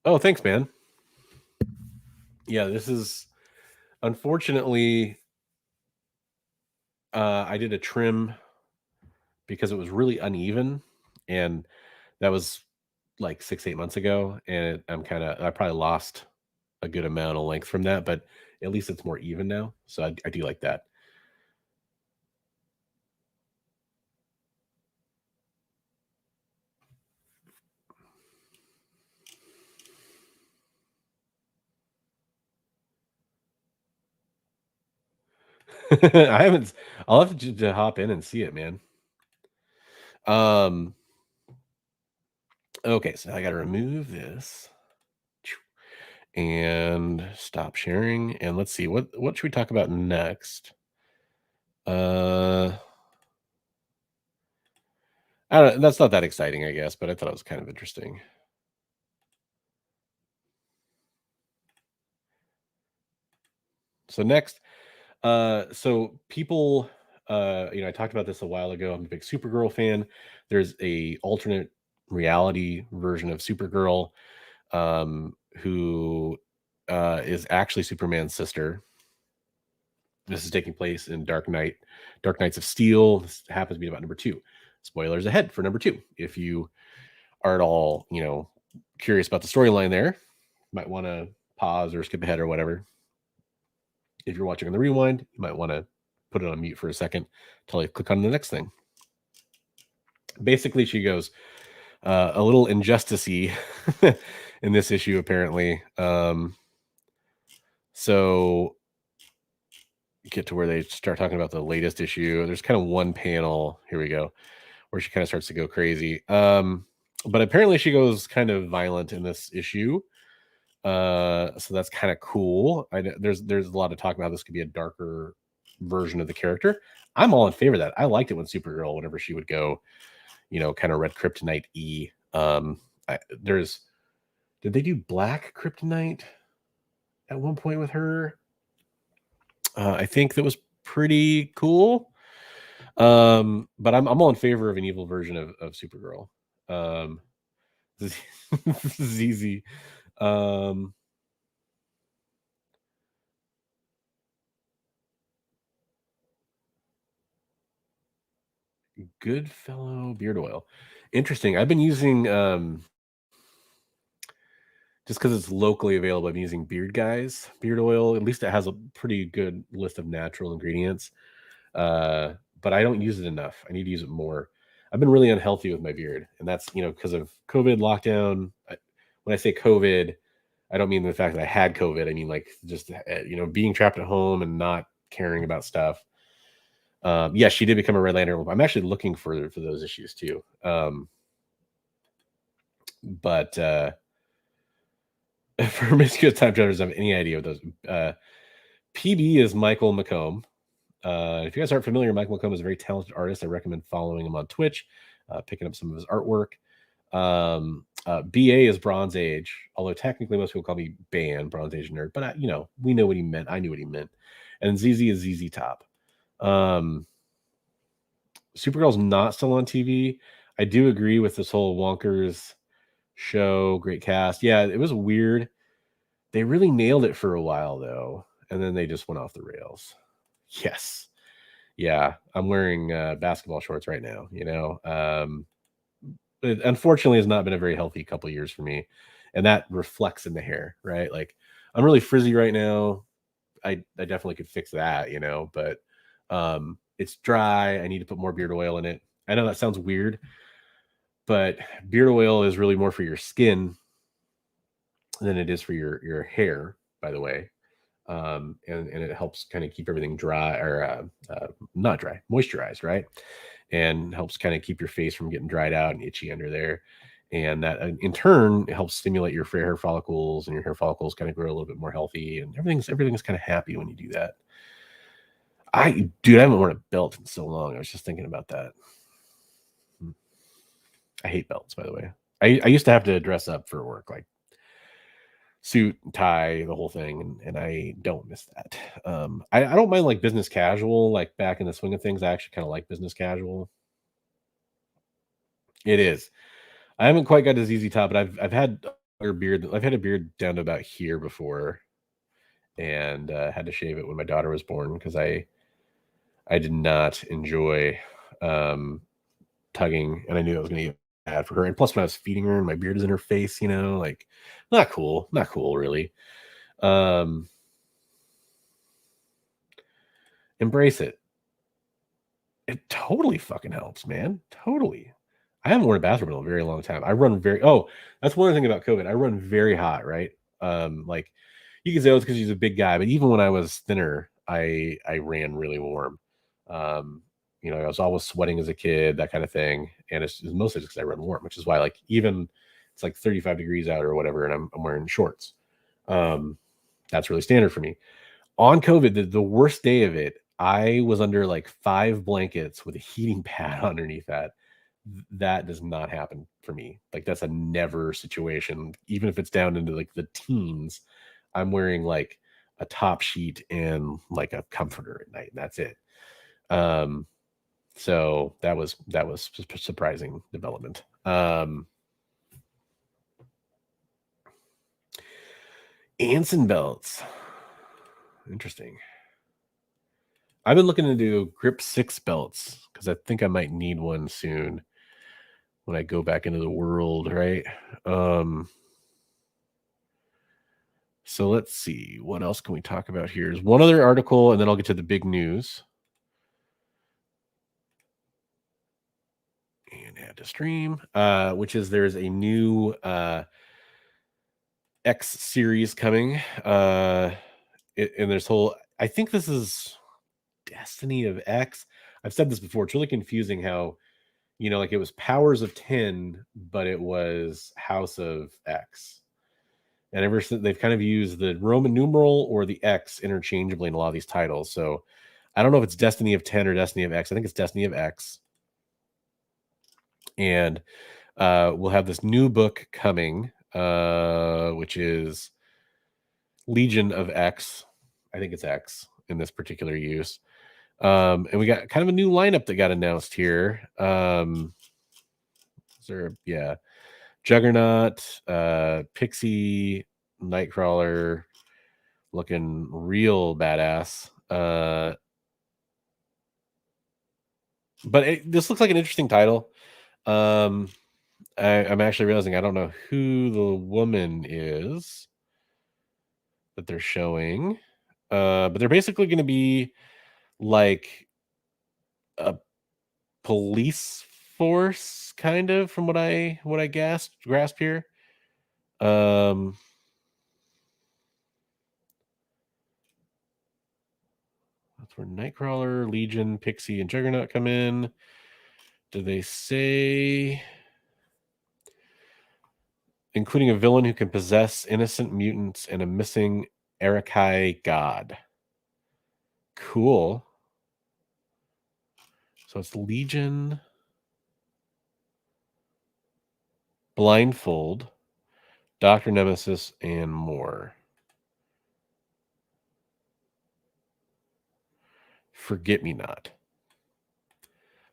oh, thanks, man. Yeah, this is unfortunately I did a trim because it was really uneven, and that was like 6-8 months ago, and I probably lost a good amount of length from that, but at least it's more even now, so I do like that. I haven't. I'll have to hop in and see it, man. Um. Okay, so I got to remove this. and stop sharing. And let's see, what should we talk about next? I don't, that's not that exciting, I guess, but I thought it was kind of interesting. So next, so people, I talked about this a while ago. I'm a big Supergirl fan. There's a alternate reality version of Supergirl, who is actually Superman's sister. This is taking place in Dark Knights of Steel. This happens to be about number two. Spoilers ahead for number two. If you are at all, curious about the storyline there, might want to pause or skip ahead or whatever. If you're watching on the rewind, you might want to put it on mute for a second until I click on the next thing. Basically, she goes a little injustice-y in this issue, apparently. So get to where they start talking about the latest issue. There's kind of one panel. Here we go, where she kind of starts to go crazy. But apparently she goes kind of violent in this issue. So that's kind of cool. There's a lot of talk about how this could be a darker version of the character. I'm all in favor of that. I liked it when Supergirl, whenever she would go, kind of red kryptonite E. Did they do black kryptonite at one point with her? I think that was pretty cool. But I'm all in favor of an evil version of Supergirl. ZZ. Goodfellow beard oil. Interesting. I've been using just because it's locally available. I'm using Beard Guys beard oil. At least it has a pretty good list of natural ingredients. But I don't use it enough. I need to use it more. I've been really unhealthy with my beard, and that's because of COVID lockdown. When I say COVID, I don't mean the fact that I had COVID. I mean like just being trapped at home and not caring about stuff. Yeah, she did become a Red Lantern. I'm actually looking for those issues too. But for Promiscuous Time Travelers, I have any idea what those. PB is Michael McComb. If you guys aren't familiar, Michael McComb is a very talented artist. I recommend following him on Twitch, picking up some of his artwork. BA is Bronze Age, although technically most people call me Ban, Bronze Age nerd. But we know what he meant. I knew what he meant. And ZZ is ZZ Top. Supergirl's not still on TV. I do agree with this whole Wonkers show. Great cast. Yeah, it was weird. They really nailed it for a while though, and then they just went off the rails. Yes. Yeah, I'm wearing basketball shorts right now. It unfortunately has not been a very healthy couple years for me, and that reflects in the hair, right? Like I'm really frizzy right now. I definitely could fix that, but it's dry. I need to put more beard oil in it. I know that sounds weird, but beard oil is really more for your skin than it is for your hair, by the way. And it helps kind of keep everything dry or not dry, moisturized, right? And helps kind of keep your face from getting dried out and itchy under there. And that in turn helps stimulate your hair follicles, and your hair follicles kind of grow a little bit more healthy, and everything's kind of happy when you do that. I haven't worn a belt in so long. I was just thinking about that. I hate belts, by the way. I used to have to dress up for work, like suit, tie, the whole thing, and I don't miss that. I don't mind like business casual, like back in the swing of things. I actually kind of like business casual. It is. I haven't quite got to ZZ Top, but I've had a beard. I've had a beard down to about here before, and had to shave it when my daughter was born because I did not enjoy tugging, and I knew I was going to get bad for her. And plus, when I was feeding her and my beard is in her face, like not cool, really. Embrace it. It totally fucking helps, man. Totally. I haven't worn a bathroom in a very long time. I run that's one thing about COVID. I run very hot, right? Like you can say it's because he's a big guy, but even when I was thinner, I ran really warm. I was always sweating as a kid, that kind of thing. And it's mostly just because I run warm, which is why like even it's like 35 degrees out or whatever, and I'm wearing shorts. That's really standard for me. On COVID, the worst day of it, I was under like 5 blankets with a heating pad underneath that. That does not happen for me. Like, that's a never situation. Even if it's down into like the teens, I'm wearing like a top sheet and like a comforter at night, and that's it. Um, so that was surprising development. Anson belts. Interesting. I've been looking into grip 6 belts because I think I might need one soon when I go back into the world, right? So let's see. What else can we talk about here? There's one other article, and then I'll get to the big news. And add to stream, which is there's a new X series coming. And there's whole, I think this is Destiny of X. I've said this before. It's really confusing how, like it was Powers of 10, but it was House of X. And ever since, they've kind of used the Roman numeral or the X interchangeably in a lot of these titles. So I don't know if it's Destiny of 10 or Destiny of X. I think it's Destiny of X. And we'll have this new book coming, which is Legion of X. I think it's X in this particular use. And we got kind of a new lineup that got announced here. Juggernaut, Pixie, Nightcrawler, looking real badass. But this looks like an interesting title. I'm actually realizing I don't know who the woman is that they're showing. But they're basically going to be like a police force, kind of, from what I grasp here. That's where Nightcrawler, Legion, Pixie, and Juggernaut come in. Do they say including a villain who can possess innocent mutants and a missing Erakai god? Cool. So it's Legion, Blindfold, Dr. Nemesis, and more. Forget Me Not.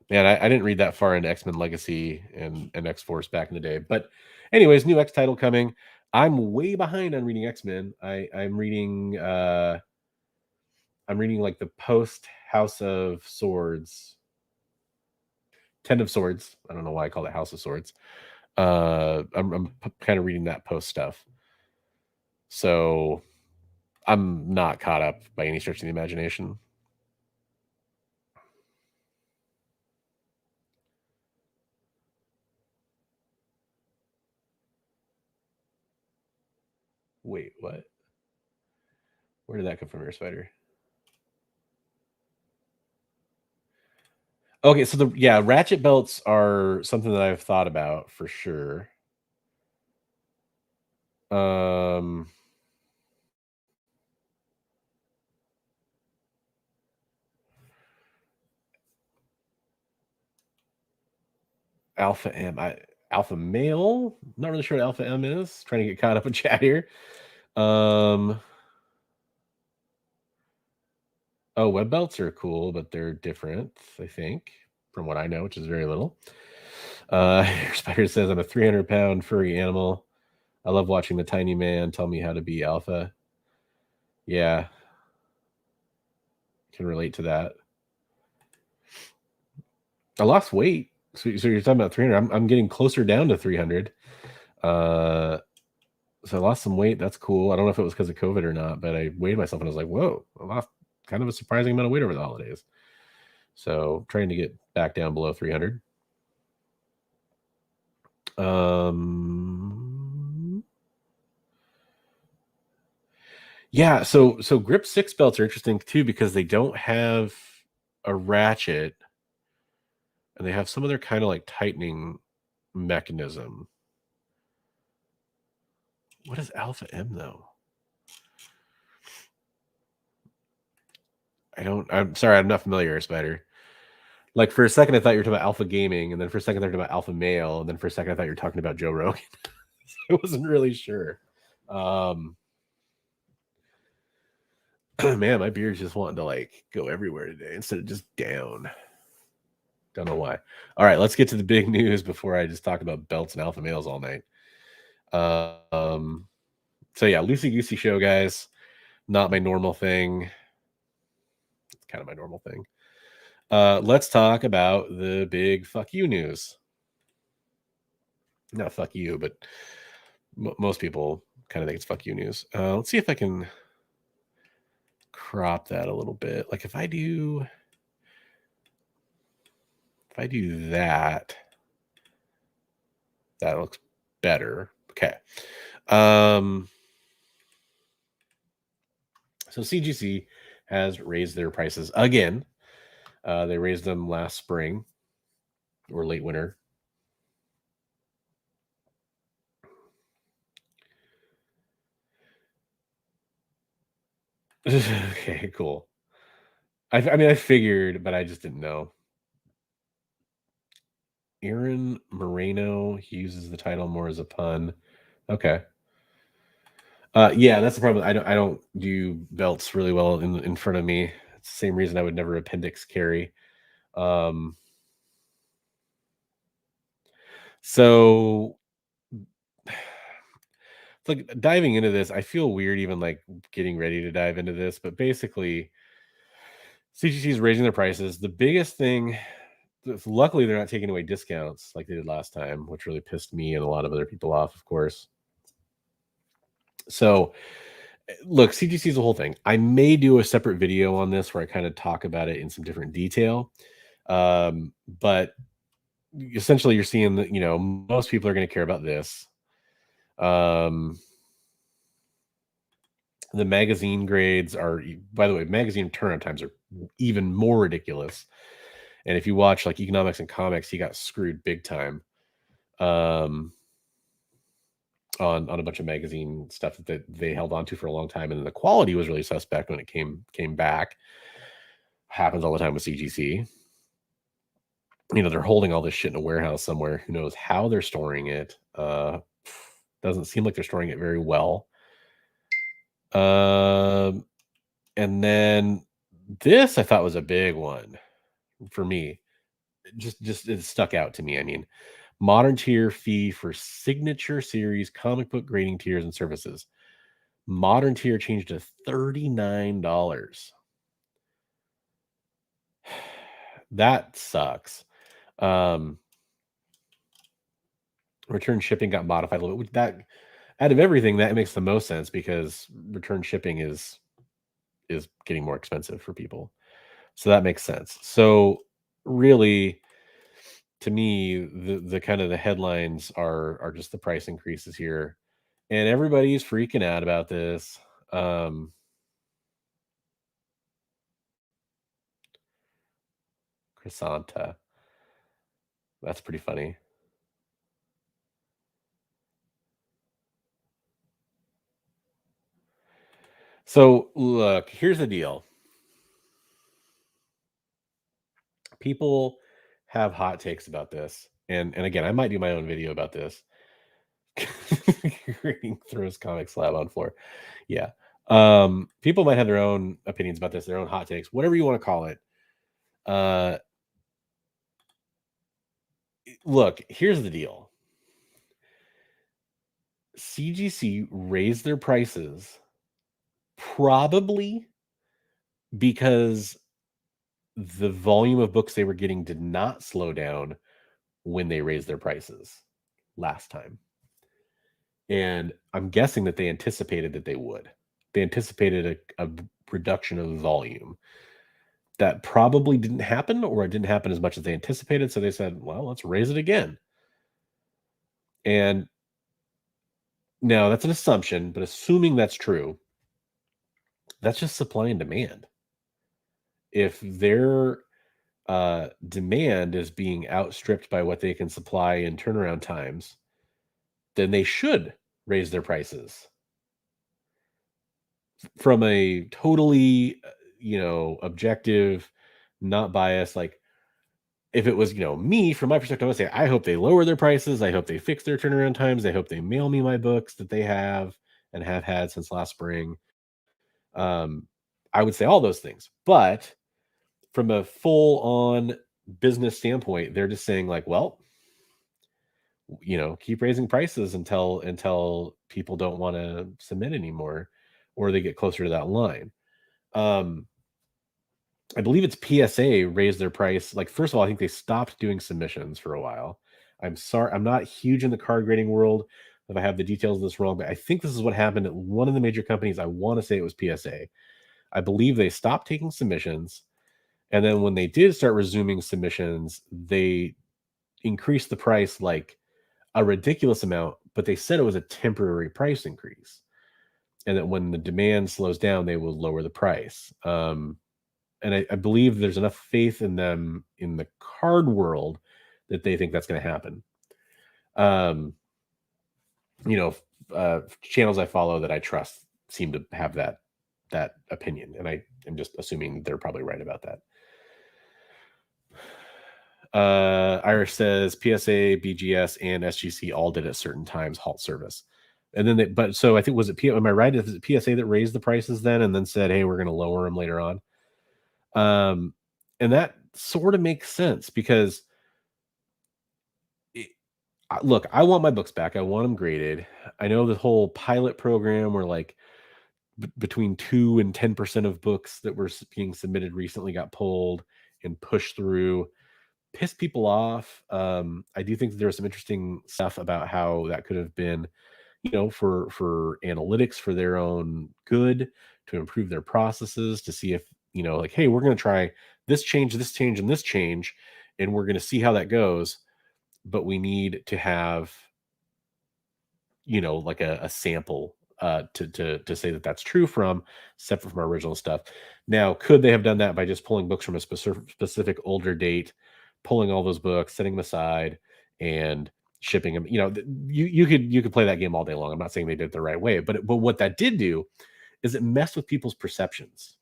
Man, I didn't read that far into X-Men Legacy and X-Force back in the day. But anyways, new X title coming. I'm way behind on reading X-Men. I'm reading like the post House of Swords. 10 of Swords. I don't know why I call it House of Swords. I'm kind of reading that post stuff. So I'm not caught up by any stretch of the imagination. Wait, what? Where did that come from, Air Spider? Okay, so ratchet belts are something that I've thought about for sure. Alpha M. Alpha male. Not really sure what Alpha M is. Trying to get caught up in chat here. Web belts are cool, but they're different, I think, from what I know, which is very little. Spider says, I'm a 300-pound furry animal. I love watching the tiny man tell me how to be alpha. Yeah. Can relate to that. I lost weight. So you're talking about 300. I'm getting closer down to 300. So I lost some weight. That's cool. I don't know if it was because of COVID or not, but I weighed myself and I was like, whoa, I lost kind of a surprising amount of weight over the holidays. So trying to get back down below 300. Yeah, so grip 6 belts are interesting too because they don't have a ratchet and they have some other kind of like tightening mechanism. What is Alpha M though? I'm sorry, I'm not familiar, Spider. Like, for a second, I thought you were talking about Alpha Gaming, and then for a second, I thought you were talking about Alpha Male, and then for a second, I thought you were talking about Joe Rogan. I wasn't really sure. Man, my beard's just wanting to like go everywhere today instead of just down. Don't know why. All right, let's get to the big news before I just talk about belts and alpha males all night. So yeah, loosey goosey show, guys. Not my normal thing. It's kind of my normal thing. Let's talk about the big fuck you news. Not fuck you, but most people kind of think it's fuck you news. Let's see if I can crop that a little bit. Like if I do that, that looks better. Okay. So CGC has raised their prices again. They raised them last spring or late winter. Okay, cool. I mean, I figured, but I just didn't know. Aaron Moreno, he uses the title more as a pun. Okay. Yeah, that's the problem. I don't do belts really well in front of me. It's the same reason I would never appendix carry. So it's like diving into this. I feel weird even like getting ready to dive into this, but basically CGC is raising their prices. The biggest thing, luckily, they're not taking away discounts like they did last time, which really pissed me and a lot of other people off, of course. So, look, CGC is a whole thing. I may do a separate video on this where I kind of talk about it in some different detail. But essentially, you're seeing that, most people are going to care about this. The magazine grades are, by the way, magazine turnaround times are even more ridiculous. And if you watch like Economics and Comics, he got screwed big time on a bunch of magazine stuff that they held on to for a long time. And then the quality was really suspect when it came back. Happens all the time with CGC. They're holding all this shit in a warehouse somewhere. Who knows how they're storing it? Doesn't seem like they're storing it very well. And then this I thought was a big one for me. Just it stuck out to me. I mean, modern tier fee for signature series comic book grading tiers and services. Modern tier changed to $39. That sucks. Return shipping got modified a little bit. That out of everything, that makes the most sense because return shipping is getting more expensive for people. So that makes sense. So really, to me, the kind of the headlines are just the price increases here, and everybody's freaking out about this. Chrysanta, that's pretty funny. So look, here's the deal. People have hot takes about this, and again, I might do my own video about this. Throws comic slab on floor. Yeah. People might have their own opinions about this, their own hot takes, whatever you want to call it. Look, here's the deal. CGC raised their prices probably because the volume of books they were getting did not slow down when they raised their prices last time. And I'm guessing that they anticipated that they would. They anticipated a reduction of volume. That probably didn't happen, or it didn't happen as much as they anticipated. So they said, well, let's raise it again. And now that's an assumption, but assuming that's true, that's just supply and demand. If their demand is being outstripped by what they can supply in turnaround times, then they should raise their prices from a totally objective, not biased. Like, if it was, me, from my perspective, I would say, I hope they lower their prices. I hope they fix their turnaround times. I hope they mail me my books that they have and have had since last spring. Um, I would say all those things. But from a full on business standpoint, they're just saying, like, well, keep raising prices until people don't want to submit anymore, or they get closer to that line. Um, I believe it's PSA raised their price. Like, first of all, I think they stopped doing submissions for a while. I'm sorry, I'm not huge in the card grading world. If I have the details of this wrong, but I think this is what happened at one of the major companies. I want to say it was PSA. I believe they stopped taking submissions. And then when they did start resuming submissions, they increased the price like a ridiculous amount, but they said it was a temporary price increase. And that when the demand slows down, they will lower the price. And I believe there's enough faith in them in the card world that they think that's going to happen. Um, channels I follow that I trust seem to have that opinion, and I am just assuming they're probably right about that. Irish says PSA, BGS, and SGC all did at certain times halt service. And then so I think, was it am I right? Is it PSA that raised the prices then and then said, hey, we're going to lower them later on? And that sort of makes sense because look, I want my books back. I want them graded. I know the whole pilot program where like between 2 and 10% of books that were being submitted recently got pulled and pushed through, pissed people off. I do think that there's some interesting stuff about how that could have been, for analytics, for their own good, to improve their processes, to see if, like, hey, we're going to try this change, and this change, and we're going to see how that goes. But we need to have, like a sample to say that that's true from, separate from our original stuff. Now, could they have done that by just pulling books from a specific older date, pulling all those books, setting them aside, and shipping them? You could play that game all day long. I'm not saying they did it the right way, but what that did do is it messed with people's perceptions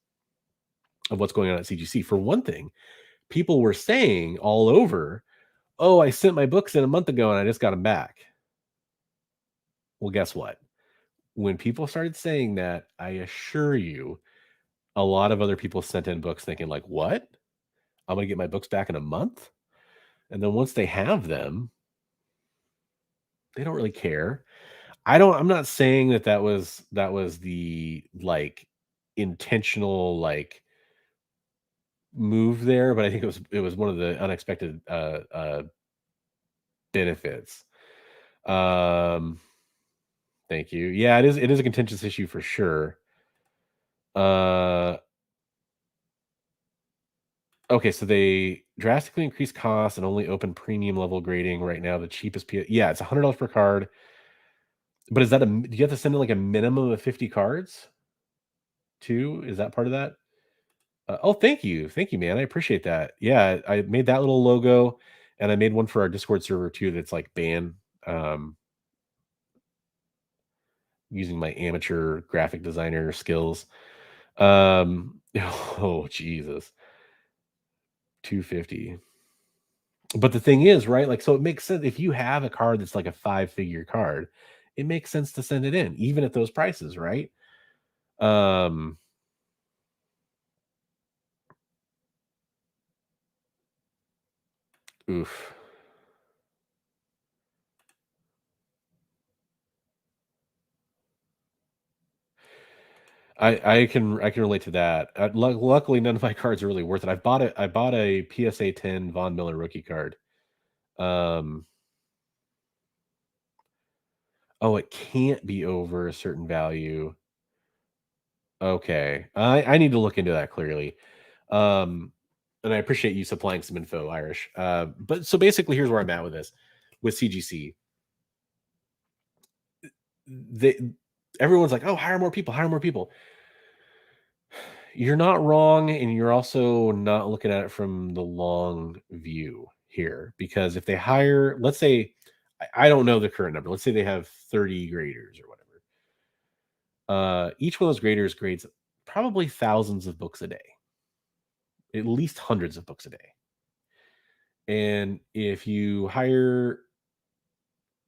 of what's going on at CGC. For one thing, people were saying all over, "Oh, I sent my books in a month ago and I just got them back." Well, guess what? When people started saying that, I assure you, a lot of other people sent in books thinking like, what? I'm going to get my books back in a month? And then once they have them, they don't really care. I'm not saying that was the like intentional like move there, but I think it was one of the unexpected benefits. Thank you. Yeah, it is a contentious issue for sure. Okay, so they drastically increased costs and only open premium level grading right now. The cheapest yeah, it's $100 per card. But is that do you have to send in like a minimum of 50 cards too? Is that part of that? Oh, thank you. Thank you, man. I appreciate that. Yeah, I made that little logo and I made one for our Discord server too that's like um using my amateur graphic designer skills. Oh Jesus. 250. But the thing is, right? Like, so it makes sense if you have a card that's like a 5-figure card, it makes sense to send it in, even at those prices, right? Um, oof. I can relate to that. Luckily, none of my cards are really worth it. I bought a PSA 10 Von Miller rookie card. Um, oh, it can't be over a certain value. Okay, I need to look into that clearly. Um, and I appreciate you supplying some info, Irish. But so basically, here's where I'm at with this, with CGC. They Everyone's like, oh, hire more people, hire more people. You're not wrong, and you're also not looking at it from the long view here, because if they hire, let's say, I don't know the current number, let's say they have 30 graders or whatever. Each one of those graders grades probably thousands of books a day, at least hundreds of books a day. And if you hire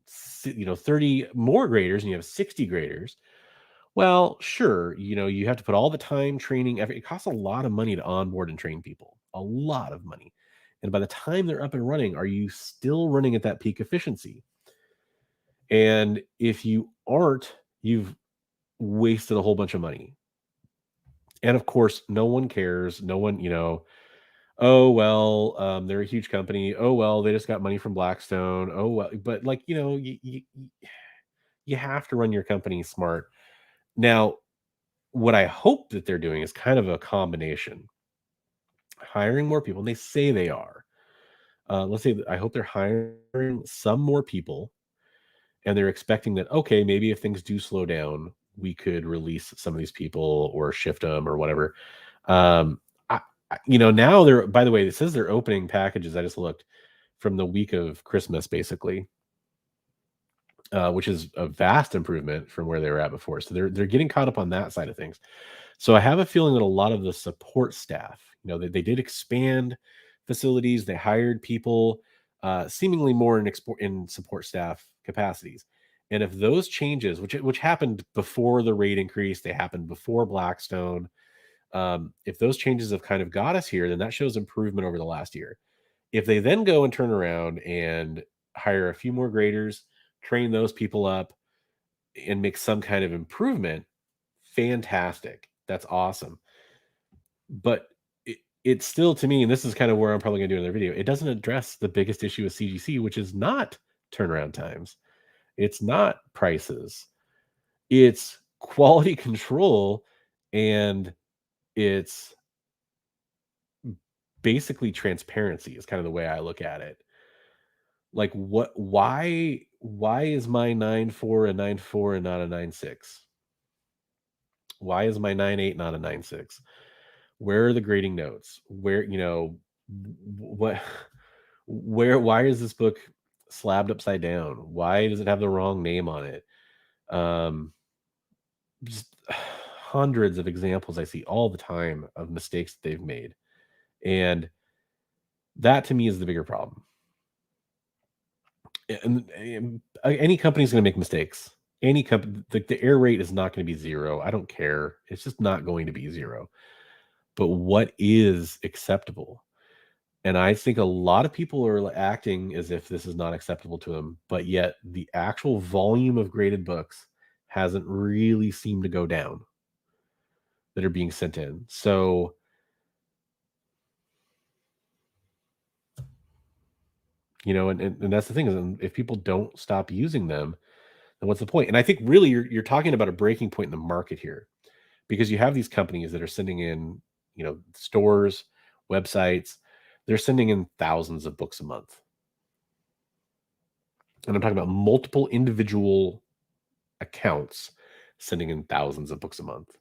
30 more graders and you have 60 graders, well, sure, you have to put all the time, training, it costs a lot of money to onboard and train people, a lot of money. And by the time they're up and running, are you still running at that peak efficiency? And if you aren't, you've wasted a whole bunch of money. And of course, no one cares. No one, oh, well, they're a huge company. Oh, well, they just got money from Blackstone. Oh, well, but like, you have to run your company smart. Now, what I hope that they're doing is kind of a combination, hiring more people, and they say they are. Let's say that I hope they're hiring some more people, and they're expecting that, okay, maybe if things do slow down, we could release some of these people or shift them or whatever. Um, now they're, by the way, it says they're opening packages. I just looked from the week of Christmas, basically, which is a vast improvement from where they were at before. So they're getting caught up on that side of things. So I have a feeling that a lot of the support staff, they did expand facilities, they hired people, seemingly more in support staff capacities. And if those changes, which happened before the rate increase, they happened before Blackstone, if those changes have kind of got us here, then that shows improvement over the last year. If they then go and turn around and hire a few more graders, train those people up, and make some kind of improvement, fantastic. That's awesome. But it's still, to me, and this is kind of where I'm probably going to do another video, it doesn't address the biggest issue with CGC, which is not turnaround times. It's not prices. It's quality control, and it's basically transparency is kind of the way I look at it. Like, why is my 9.4 a 9.4 and not a 9.6? Why is my 9.8 not a 9.6? Where are the grading notes? Where, what, why is this book slabbed upside down? Why does it have the wrong name on it? Um, just hundreds of examples I see all the time of mistakes that they've made. And that to me is the bigger problem. And any company's going to make mistakes. Any company, the error rate is not going to be zero. I don't care. It's just not going to be zero. But what is acceptable? And I think a lot of people are acting as if this is not acceptable to them, but yet the actual volume of graded books hasn't really seemed to go down that are being sent in. So, and that's the thing is, if people don't stop using them, then what's the point? And I think really you're talking about a breaking point in the market here, because you have these companies that are sending in, stores, websites, they're sending in thousands of books a month. And I'm talking about multiple individual accounts sending in thousands of books a month.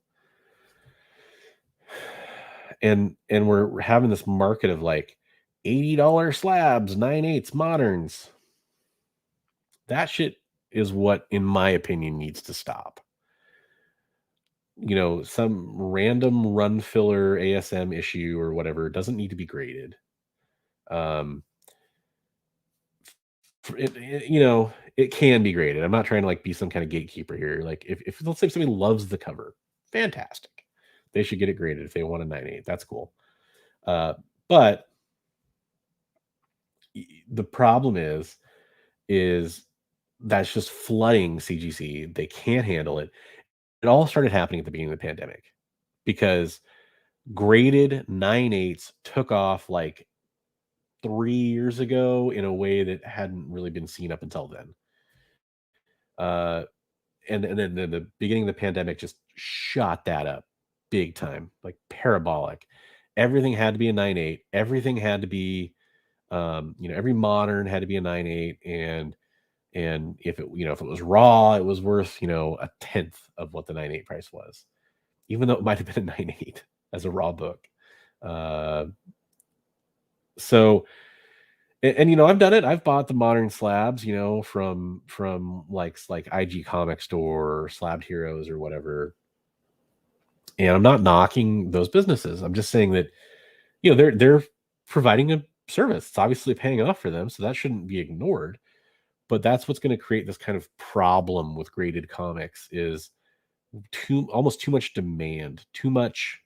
And we're having this market of like $80 slabs, 9/8 moderns. That shit is what, in my opinion, needs to stop. Some random run filler ASM issue or whatever doesn't need to be graded. Um, it can be graded. I'm not trying to like be some kind of gatekeeper here. Like if let's say somebody loves the cover, fantastic. They should get it graded if they want a 9.8. That's cool. But the problem is that's just flooding CGC. They can't handle it. It all started happening at the beginning of the pandemic because graded 9.8s took off like 3 years ago in a way that hadn't really been seen up until then. And then the beginning of the pandemic just shot that up big time, like parabolic. Everything had to be a 9.8. Everything had to be, every modern had to be a 9.8. And if it was raw, it was worth, a tenth of what the 9.8 price was, even though it might have been a 9.8 as a raw book. So, and I've done it. I've bought the modern slabs, from like IG Comic Store or Slabbed Heroes or whatever. And I'm not knocking those businesses. I'm just saying that, they're providing a service. It's obviously paying off for them, so that shouldn't be ignored. But that's what's going to create this kind of problem with graded comics is almost too much demand, too much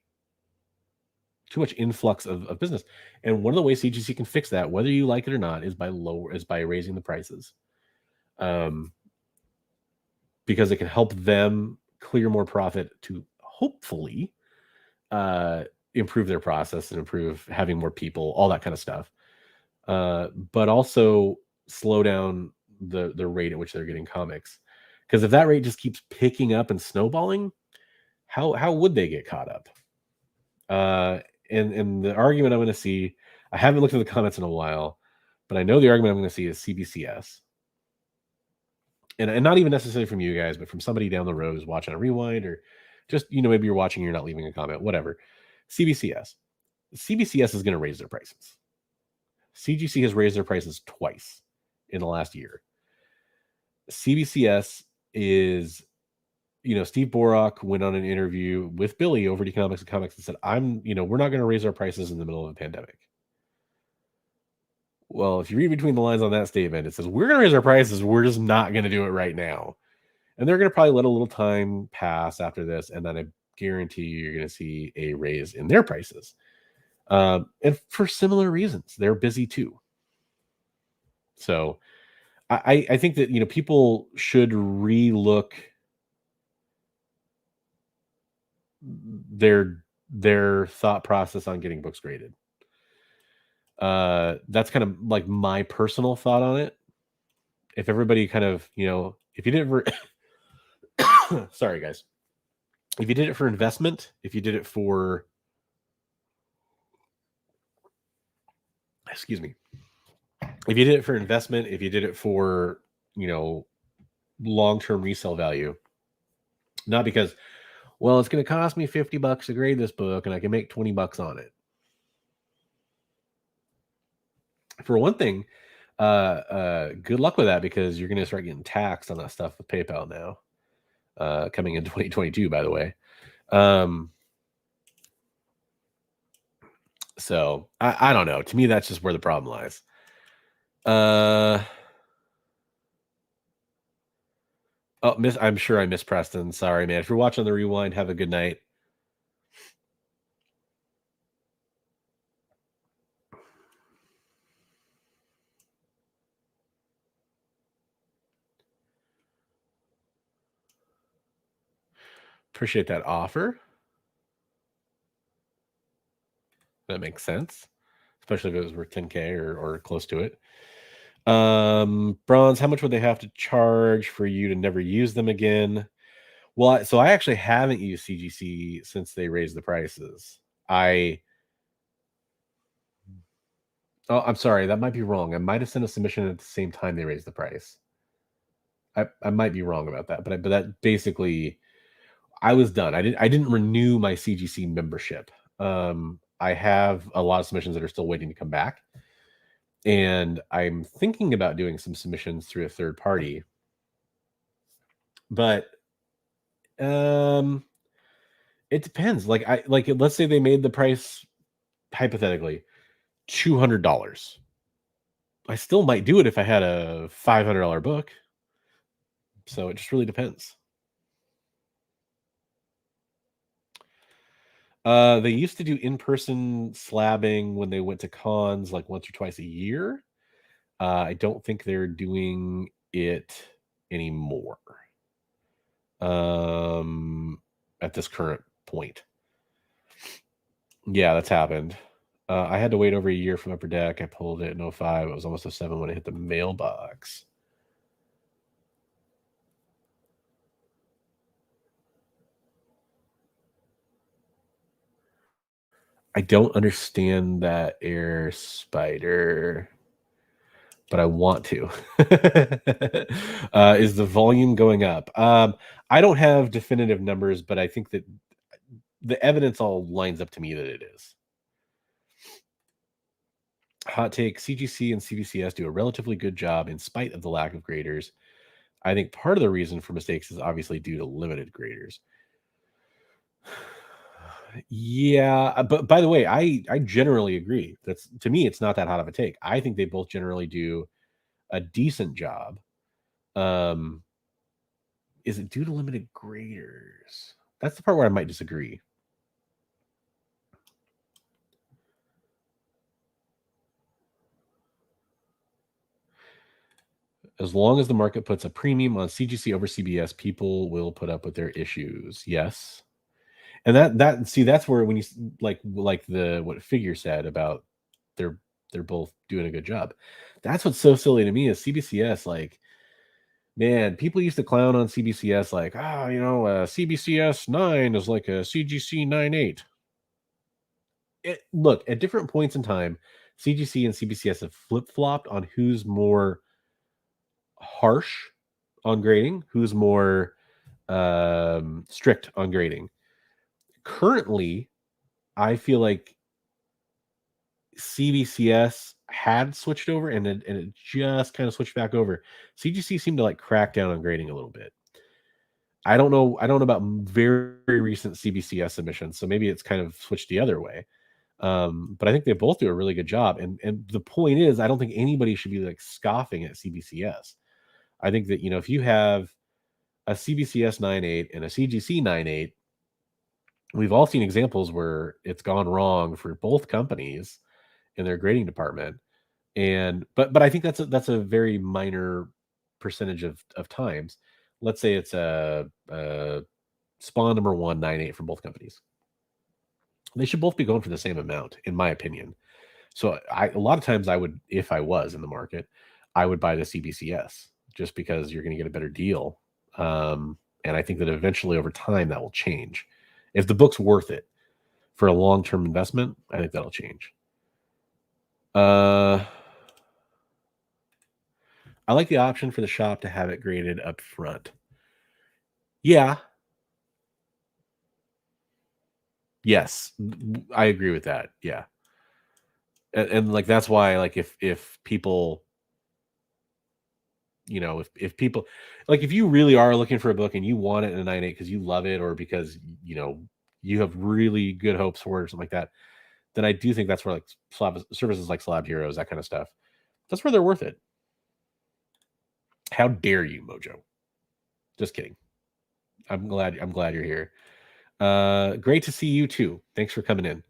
influx of business. And one of the ways CGC can fix that, whether you like it or not, is by raising the prices. Um, because it can help them clear more profit to hopefully improve their process and improve having more people, all that kind of stuff. But also slow down the rate at which they're getting comics. Because if that rate just keeps picking up and snowballing, how would they get caught up? And the argument I'm going to see, I haven't looked at the comments in a while, but I know the argument I'm going to see is CBCS. And not even necessarily from you guys, but from somebody down the road who's watching a rewind, or just, maybe you're watching, you're not leaving a comment, whatever. CBCS is going to raise their prices. CGC has raised their prices twice in the last year. CBCS is, Steve Borak went on an interview with Billy over at Economics and Comics and said, we're not going to raise our prices in the middle of a pandemic. Well, if you read between the lines on that statement, it says, we're going to raise our prices. We're just not going to do it right now. And they're going to probably let a little time pass after this. And then I guarantee you're going to see a raise in their prices. And for similar reasons, they're busy too. So I think that, people should relook their thought process on getting books graded. That's kind of like my personal thought on it. If everybody kind of, if you did it for, sorry guys, if you did it for investment, if you did it for, excuse me, if you did it for investment, if you did it for, long-term resale value, not because, well, it's going to cost me $50 to grade this book and I can make $20 on it. For one thing, good luck with that, because you're going to start getting taxed on that stuff with PayPal now, coming in 2022, by the way. So I don't know. To me, that's just where the problem lies. I'm sure I missed Preston. Sorry, man. If you're watching the rewind, have a good night. Appreciate that offer. That makes sense, especially if it was worth 10K or close to it. Bronze, how much would they have to charge for you to never use them again? Well, so I actually haven't used CGC since they raised the prices. I'm sorry, that might be wrong. I might have sent a submission at the same time they raised the price. I might be wrong about that, but that basically, I was done. I didn't renew my CGC membership. I have a lot of submissions that are still waiting to come back, and I'm thinking about doing some submissions through a third party. But it depends. Let's say they made the price, hypothetically, $200. I still might do it if I had a $500 book. So it just really depends. They used to do in-person slabbing when they went to cons like once or twice a year. I don't think they're doing it anymore. At this current point. Yeah, that's happened. I had to wait over a year from Upper Deck. I pulled it in 2005. It was almost 2007 when it hit the mailbox. I don't understand that, Air Spider, but I want to. Is the volume going up? I don't have definitive numbers, but I think that the evidence all lines up to me that it is. Hot take: CGC and CBCS do a relatively good job in spite of the lack of graders. I think part of the reason for mistakes is obviously due to limited graders. Yeah, but by the way, I generally agree. That's to me, it's not that hot of a take. I think they both generally do a decent job. Um, is it due to limited graders? That's the part where I might disagree. As long as the market puts a premium on CGC over CBS, people will put up with their issues. Yes. And that see that's where when you like the what Figure said about they're they're both doing a good job. That's what's so silly to me is CBCS like man, people used to clown on CBCS like, oh, CBCS 9 is like a CGC 9.8. Look, at different points in time, CGC and CBCS have flip-flopped on who's more harsh on grading, who's more strict on grading. Currently, I feel like CBCS had switched over and it just kind of switched back over. CGC seemed to like crack down on grading a little bit. I don't know about very recent CBCS submissions, so maybe it's kind of switched the other way. But I think they both do a really good job. And the point is, I don't think anybody should be like scoffing at CBCS. I think that if you have a CBCS 9.8 and a CGC 9.8, we've all seen examples where it's gone wrong for both companies in their grading department. And but I think that's a very minor percentage of times. Let's say it's a spawn number 198 from both companies. They should both be going for the same amount, in my opinion. So a lot of times I would, if I was in the market, I would buy the CBCS just because you're going to get a better deal. And I think that eventually over time that will change. If the book's worth it for a long-term investment, I think that'll change. I like the option for the shop to have it graded up front. Yeah. Yes. I agree with that. Yeah. And like that's why like if people if people like if you really are looking for a book and you want it in a 9.8 because you love it or because you have really good hopes for it or something like that, then I do think that's where like services like Slab Heroes, that kind of stuff, that's where they're worth it. How dare you, Mojo? Just kidding. I'm glad you're here. Great to see you too. Thanks for coming in.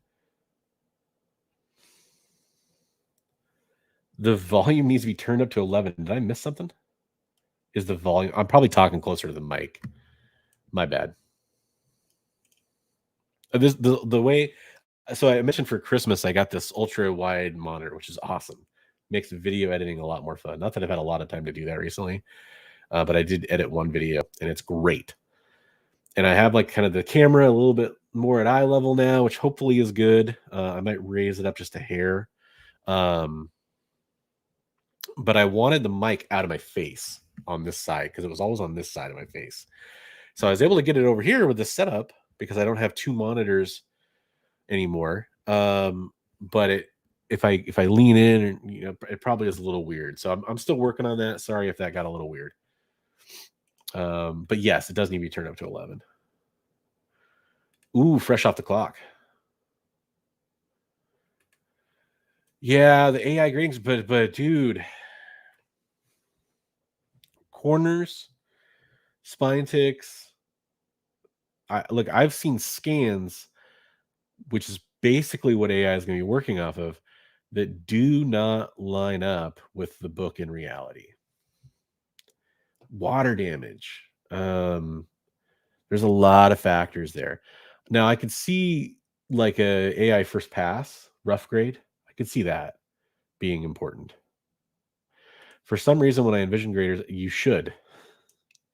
The volume needs to be turned up to 11. Did I miss something? Is the volume? I'm probably talking closer to the mic. My bad. This the way. So I mentioned for Christmas I got this ultra wide monitor, which is awesome. Makes video editing a lot more fun. Not that I've had a lot of time to do that recently, but I did edit one video and it's great. And I have like kind of the camera a little bit more at eye level now, which hopefully is good. I might raise it up just a hair. Um, but I wanted the mic out of my face on this side because it was always on this side of my face. So I was able to get it over here with this setup because I don't have two monitors anymore. But if I lean in, it probably is a little weird. So I'm still working on that. Sorry if that got a little weird. But yes, it does need to be turned up to 11. Ooh, fresh off the clock. Yeah, the AI gradings, but dude, corners, spine ticks. I've seen scans, which is basically what AI is going to be working off of, that do not line up with the book in reality. Water damage. There's a lot of factors there. Now I could see like a AI first pass, rough grade. I could see that being important. For some reason, when I envision graders, you should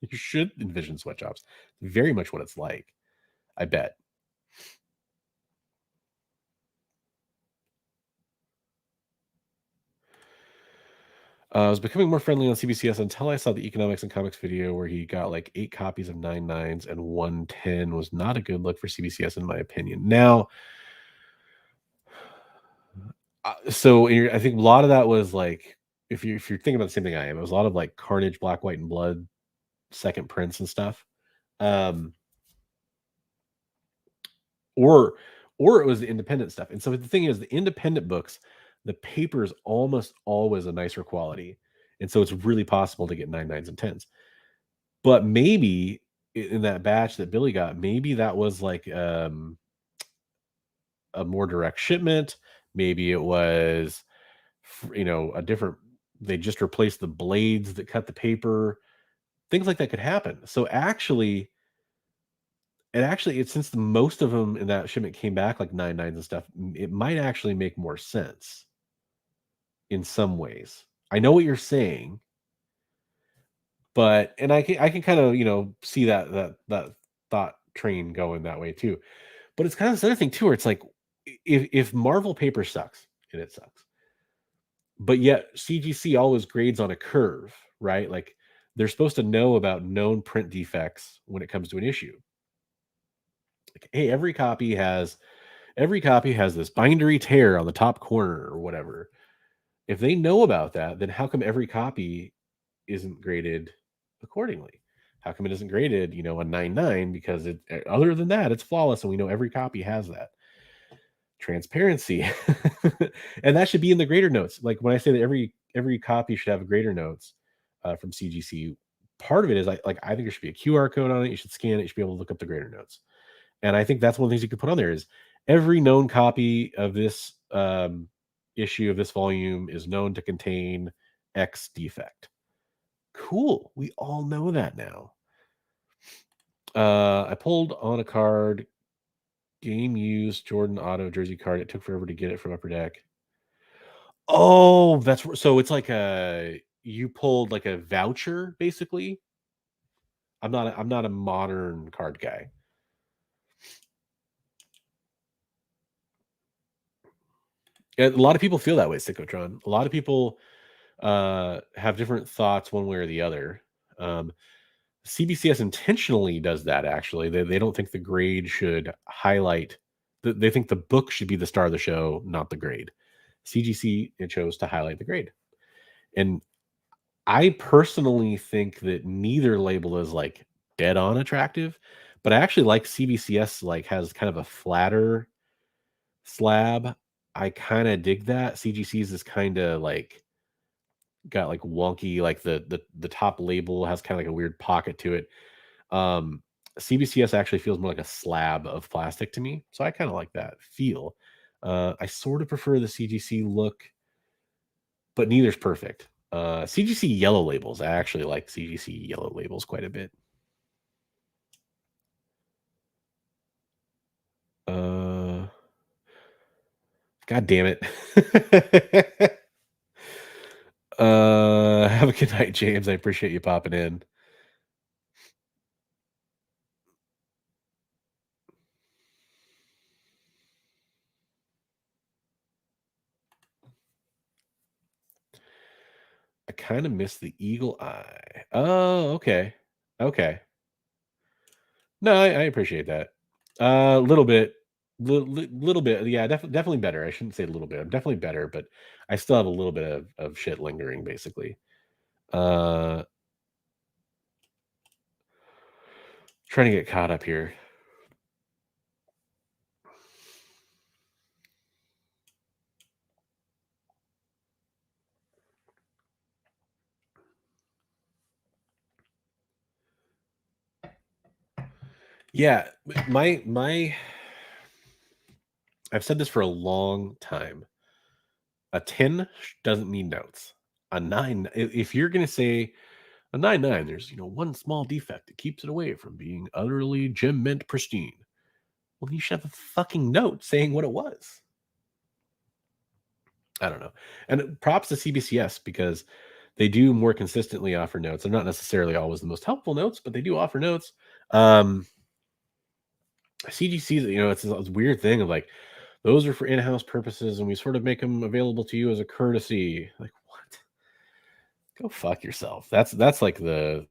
envision sweatshops. Very much what it's like. I bet. I was becoming more friendly on CBCS until I saw the economics and comics video where he got like 8 copies of 9.9s and 110 was not a good look for CBCS in my opinion. Now, I think a lot of that was like if you're thinking about the same thing I am, it was a lot of like Carnage, Black, White, and Blood, second prints and stuff. Um, or or it was the independent stuff. And so the thing is, the independent books, the paper is almost always a nicer quality, and so it's really possible to get 9.9s and 10s. But maybe in that batch that Billy got, maybe that was like a more direct shipment. Maybe it was, a different. They just replaced the blades that cut the paper. Things like that could happen. So it's since the most of them in that shipment came back like 9.9s and stuff, it might actually make more sense in some ways. I know what you're saying, but and I can kind of, see that thought train going that way too. But it's kind of this other thing too, where it's like if Marvel paper sucks, and it sucks, but yet CGC always grades on a curve, right? Like they're supposed to know about known print defects when it comes to an issue. Like, hey, every copy has this bindery tear on the top corner or whatever. If they know about that, then how come every copy isn't graded accordingly? How come it isn't graded, a 9.9? Because other than that, it's flawless, and we know every copy has that transparency, and that should be in the grader notes. Like when I say that every copy should have a grader notes from CGC, part of it is I think there should be a QR code on it. You should scan it. You should be able to look up the grader notes. And I think that's one of the things you could put on there is every known copy of this issue of this volume is known to contain X defect. Cool. We all know that now. I pulled on a card, game used Jordan Auto jersey card. It took forever to get it from Upper Deck. Oh, so it's like you pulled like a voucher basically. I'm not a modern card guy. A lot of people feel that way, Synchrotron. A lot of people have different thoughts one way or the other. Um, CBCS intentionally does that. Actually, they don't think the grade should highlight. They think the book should be the star of the show, not the grade. CGC it chose to highlight the grade, and I personally think that neither label is like dead on attractive, but I actually like CBCS. Like has kind of a flatter slab. I kind of dig that. CGC's is kind of like got like wonky, like the top label has kind of like a weird pocket to it. Um, CBCS actually feels more like a slab of plastic to me, so I kind of like that feel. I sort of prefer the CGC look, but neither's perfect. CGC yellow labels, I actually like CGC yellow labels quite a bit. Uh, God damn it. Have a good night, James. I appreciate you popping in. I kind of miss the eagle eye. Oh, okay. Okay. No, I appreciate that. A little bit, little bit. Yeah, definitely better. I shouldn't say a little bit. I'm definitely better, but I still have a little bit of shit lingering, basically. Uh, Trying to get caught up here. Yeah, my. I've said this for a long time. A 10 doesn't mean notes. A 9, if you're gonna say a 9.9, there's one small defect that keeps it away from being utterly gem mint pristine. Well, you should have a fucking note saying what it was. I don't know. And props to CBCS because they do more consistently offer notes. They're not necessarily always the most helpful notes, but they do offer notes. CGC, it's this weird thing of like, those are for in-house purposes, and we sort of make them available to you as a courtesy. Like, what? Go fuck yourself. That's like the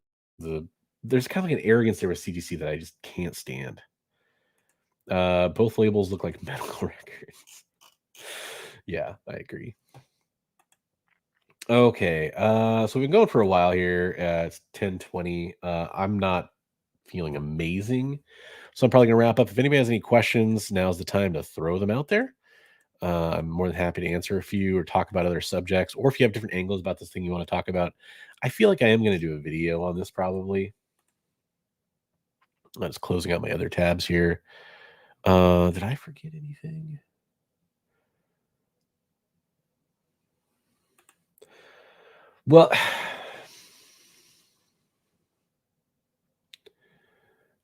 there's kind of like an arrogance there with CGC that I just can't stand. Both labels look like medical records. Yeah, I agree. Okay, so we've been going for a while here. It's 10:20. I'm not feeling amazing, So I'm probably going to wrap up. If anybody has any questions, now's the time to throw them out there. I'm more than happy to answer a few or talk about other subjects, or if you have different angles about this thing you want to talk about. I feel like I am going to do a video on this probably. I'm just closing out my other tabs here. Did I forget anything? Well,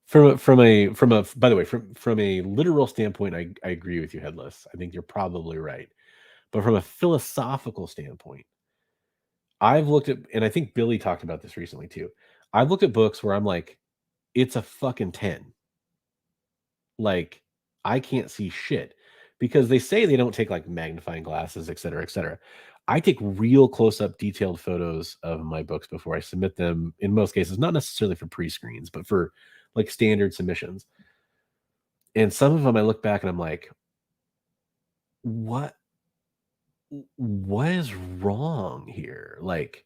from a by the way, from a literal standpoint, I agree with you, Headless. I think you're probably right. But from a philosophical standpoint, I've looked at, and I think Billy talked about this recently too. I've looked at books where I'm like, it's a fucking 10. Like, I can't see shit because they say they don't take like magnifying glasses, et cetera, et cetera. I take real close up, detailed photos of my books before I submit them. In most cases, not necessarily for pre screens, but for like standard submissions. And some of them I look back and I'm like, what what is wrong here? Like,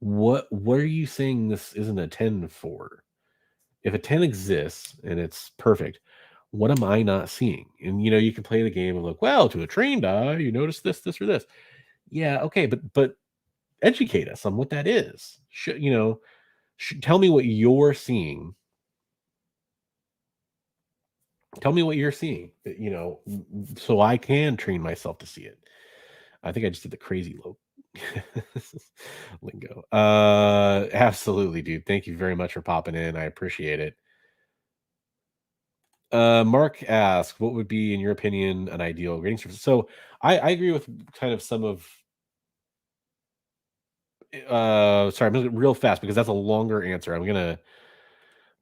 what are you saying this isn't a 10 for? If a 10 exists and it's perfect, what am I not seeing? And you can play the game of like, well, to a trained eye, you notice this, or this. Yeah, okay, but educate us on what that is. Tell me what you're seeing. Tell me what you're seeing, so I can train myself to see it. I think I just did the crazy low lingo. Absolutely, dude. Thank you very much for popping in. I appreciate it. Mark asks, what would be, in your opinion, an ideal grading service? So I agree with kind of some of sorry, I'm gonna real fast because that's a longer answer. I'm gonna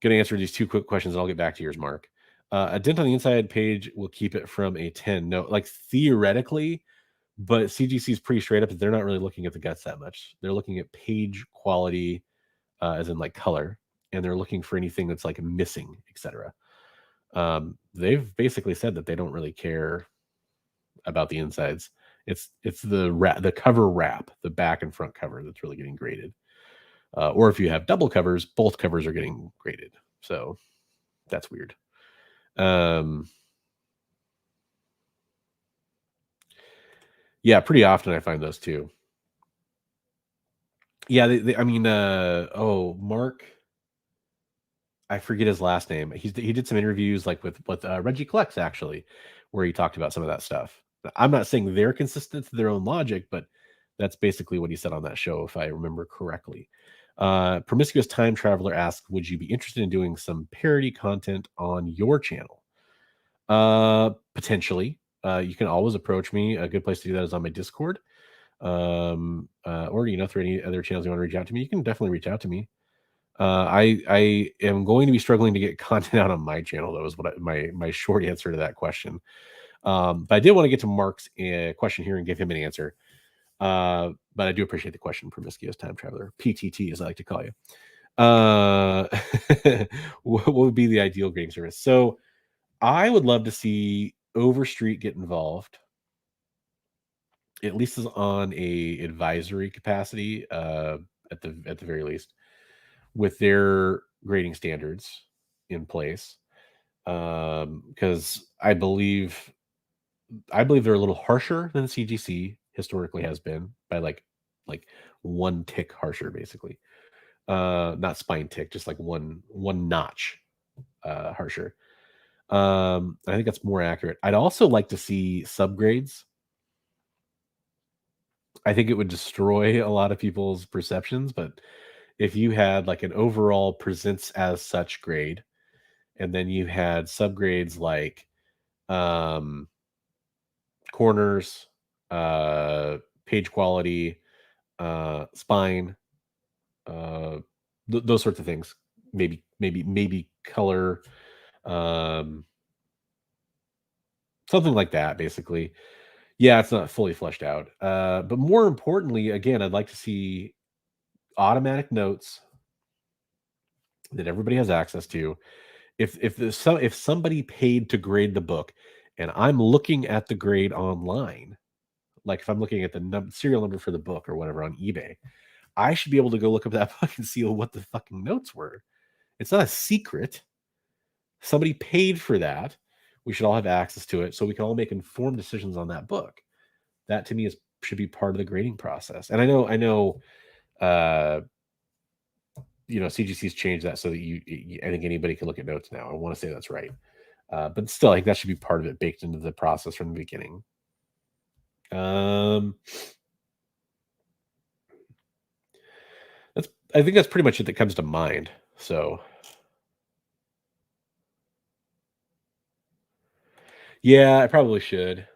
answer these two quick questions and I'll get back to yours, Mark. A dent on the inside page will keep it from a 10. No, like theoretically, but CGC is pretty straight up that they're not really looking at the guts that much. They're looking at page quality, as in like color, and they're looking for anything that's like missing, etc. They've basically said that they don't really care about the insides. It's the cover wrap, the back and front cover that's really getting graded. Or if you have double covers, both covers are getting graded. So that's weird. Yeah, pretty often I find those too. Yeah, I mean, Mark, I forget his last name. He did some interviews like with Reggie Collects actually, where he talked about some of that stuff. I'm not saying they're consistent to their own logic, but that's basically what he said on that show, if I remember correctly. Promiscuous Time Traveler asked, "Would you be interested in doing some parody content on your channel?" Potentially. You can always approach me. A good place to do that is on my Discord. Or through any other channels you want to reach out to me, you can definitely reach out to me. I am going to be struggling to get content out on my channel, though, is what my short answer to that question. But I did want to get to Mark's question here and give him an answer. But I do appreciate the question, Promiscuous Time Traveler, PTT, as I like to call you. What would be the ideal grading service? So I would love to see Overstreet get involved, at least as on a advisory capacity, at the very least, with their grading standards in place. Because I believe they're a little harsher than CGC historically has been by like one tick harsher, basically. Not spine tick, just like one notch harsher. I think that's more accurate. I'd also like to see subgrades. I think it would destroy a lot of people's perceptions, but if you had like an overall presents as such grade, and then you had subgrades like um corners, page quality, spine, uh those sorts of things, maybe color, um something like that, basically. Yeah, it's not fully fleshed out. But more importantly, again, I'd like to see automatic notes that everybody has access to. If somebody paid to grade the book, and I'm looking at the grade online, like if I'm looking at the serial number for the book or whatever on eBay, I should be able to go look up that book and see what the fucking notes were. It's not a secret. Somebody paid for that. We should all have access to it so we can all make informed decisions on that book. That to me should be part of the grading process. And I know, uh, CGC's changed that so that I think anybody can look at notes now. I want to say that's right. But still, I think that should be part of it, baked into the process from the beginning. I think that's pretty much it that comes to mind. So yeah, I probably should.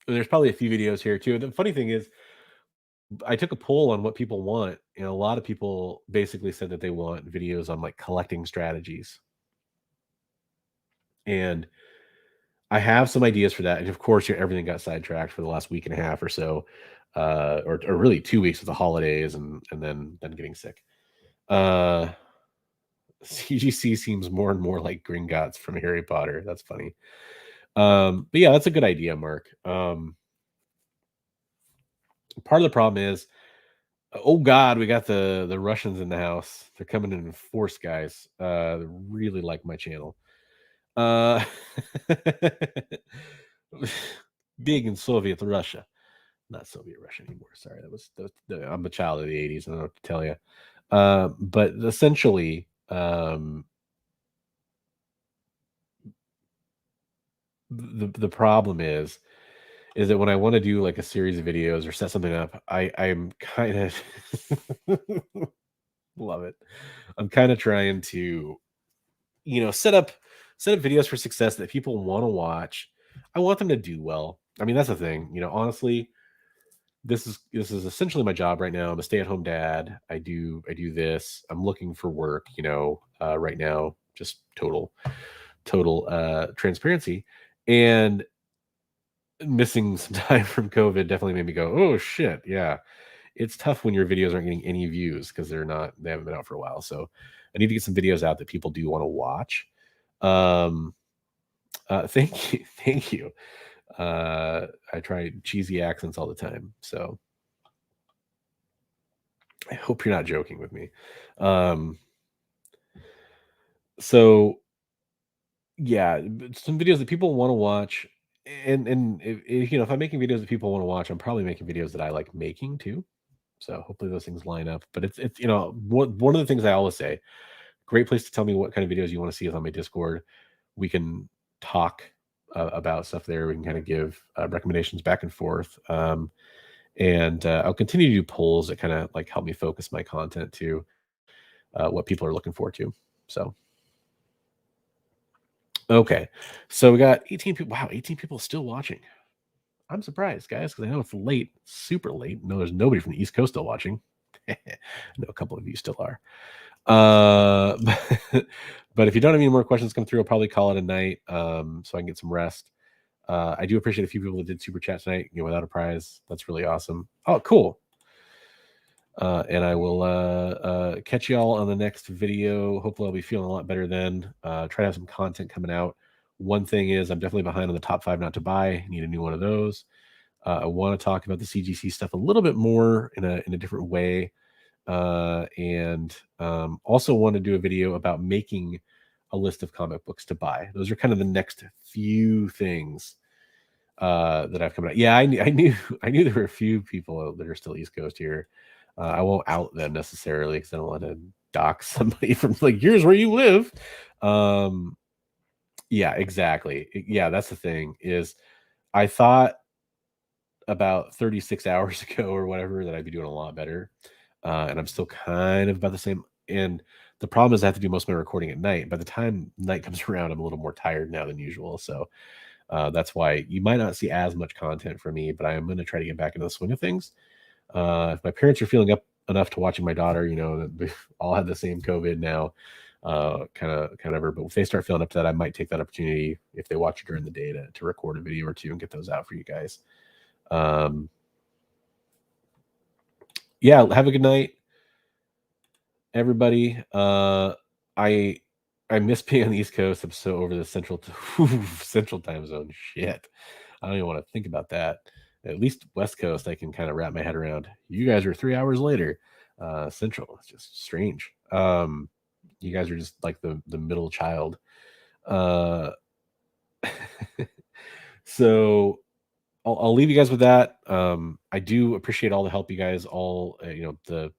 And there's probably a few videos here too. The funny thing is, I took a poll on what people want, and a lot of people basically said that they want videos on like collecting strategies. And I have some ideas for that. And of course, everything got sidetracked for the last week and a half or so, or really 2 weeks with the holidays and then getting sick. CGC seems more and more like Gringotts from Harry Potter. That's funny. But yeah, that's a good idea, Mark. Part of the problem is, oh God, we got the Russians in the house. They're coming in force, guys. They really like my channel. Uh, big in Soviet Russia, not Soviet Russia anymore. Sorry, I'm a child of the '80s. I don't know what to tell you. But essentially, the problem is that when I want to do like a series of videos or set something up, I'm kind of love it. I'm kind of trying to, set up videos for success that people want to watch. I want them to do well. I mean, that's the thing. Honestly, this is essentially my job right now. I'm a stay-at-home dad. I do this. I'm looking for work, right now, just total transparency. And missing some time from COVID definitely made me go, oh shit, yeah. It's tough when your videos aren't getting any views because they haven't been out for a while. So I need to get some videos out that people do want to watch. Um, thank you, thank you. I try cheesy accents all the time, so I hope you're not joking with me. Um, so yeah, some videos that people want to watch, and if I'm making videos that people want to watch, I'm probably making videos that I like making too. So hopefully those things line up. But it's one of the things I always say. Great place to tell me what kind of videos you want to see is on my Discord. We can talk about stuff there. We can kind of give recommendations back and forth. And I'll continue to do polls that kind of like help me focus my content to what people are looking forward to. So, okay. So we got 18 people. Wow, 18 people still watching. I'm surprised, guys, because I know it's late, super late. No, there's nobody from the East Coast still watching. I know a couple of you still are. But if you don't have any more questions come through, I'll probably call it a night, so I can get some rest. I do appreciate a few people that did super chat tonight, without a prize. That's really awesome. Oh, cool. And I will catch you all on the next video. Hopefully, I'll be feeling a lot better then. Try to have some content coming out. One thing is, I'm definitely behind on the top 5 not to buy. Need a new one of those. I want to talk about the CGC stuff a little bit more in a different way. And also want to do a video about making a list of comic books to buy. Those are kind of the next few things that I've come out. Yeah, I knew there were a few people that are still East Coast here. I won't out them necessarily because I don't want to dox somebody from like, here's where you live. Um, yeah, exactly. Yeah, that's the thing is I thought about 36 hours ago or whatever that I'd be doing a lot better. And I'm still kind of about the same. And the problem is I have to do most of my recording at night. By the time night comes around, I'm a little more tired now than usual. So that's why you might not see as much content from me, but I'm going to try to get back into the swing of things. If my parents are feeling up enough to watching my daughter, we all have the same COVID now, kind of. But if they start feeling up to that, I might take that opportunity if they watch it during the day to record a video or two and get those out for you guys. Yeah, have a good night, everybody. I miss being on the East Coast. I'm so over the central time zone. Shit, I don't even want to think about that. At least West Coast, I can kind of wrap my head around. You guys are 3 hours later. Central, it's just strange. You guys are just like the middle child. Uh, so I'll leave you guys with that. I do appreciate all the help you guys all, the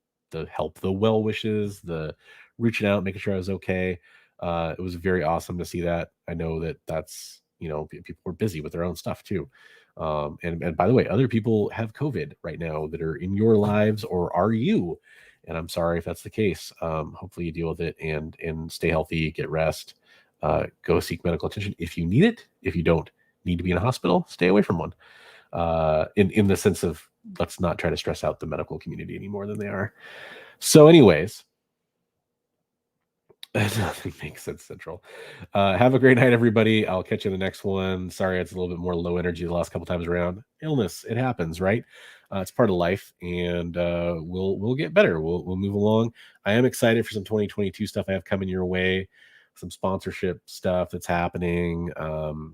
help, the well wishes, the reaching out, making sure I was okay. It was very awesome to see that. I know that that's, people were busy with their own stuff too. And by the way, other people have COVID right now that are in your lives, or are you? And I'm sorry if that's the case. Hopefully you deal with it and stay healthy, get rest, go seek medical attention if you need it. If you don't need to be in a hospital, stay away from one. In the sense of, let's not try to stress out the medical community any more than they are. So, anyways, nothing makes sense, Central. Have a great night, everybody. I'll catch you in the next one. Sorry, it's a little bit more low energy the last couple times around. Illness, it happens, right? It's part of life, and we'll get better. We'll move along. I am excited for some 2022 stuff I have coming your way. Some sponsorship stuff that's happening.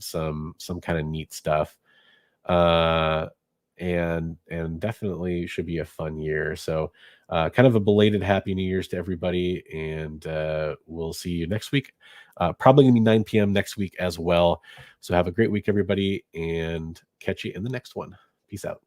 Some kind of neat stuff. Uh, and definitely should be a fun year. So, kind of a belated Happy New Year's to everybody, and we'll see you next week. Probably gonna be 9 p.m. next week as well. So have a great week, everybody, and catch you in the next one. Peace out.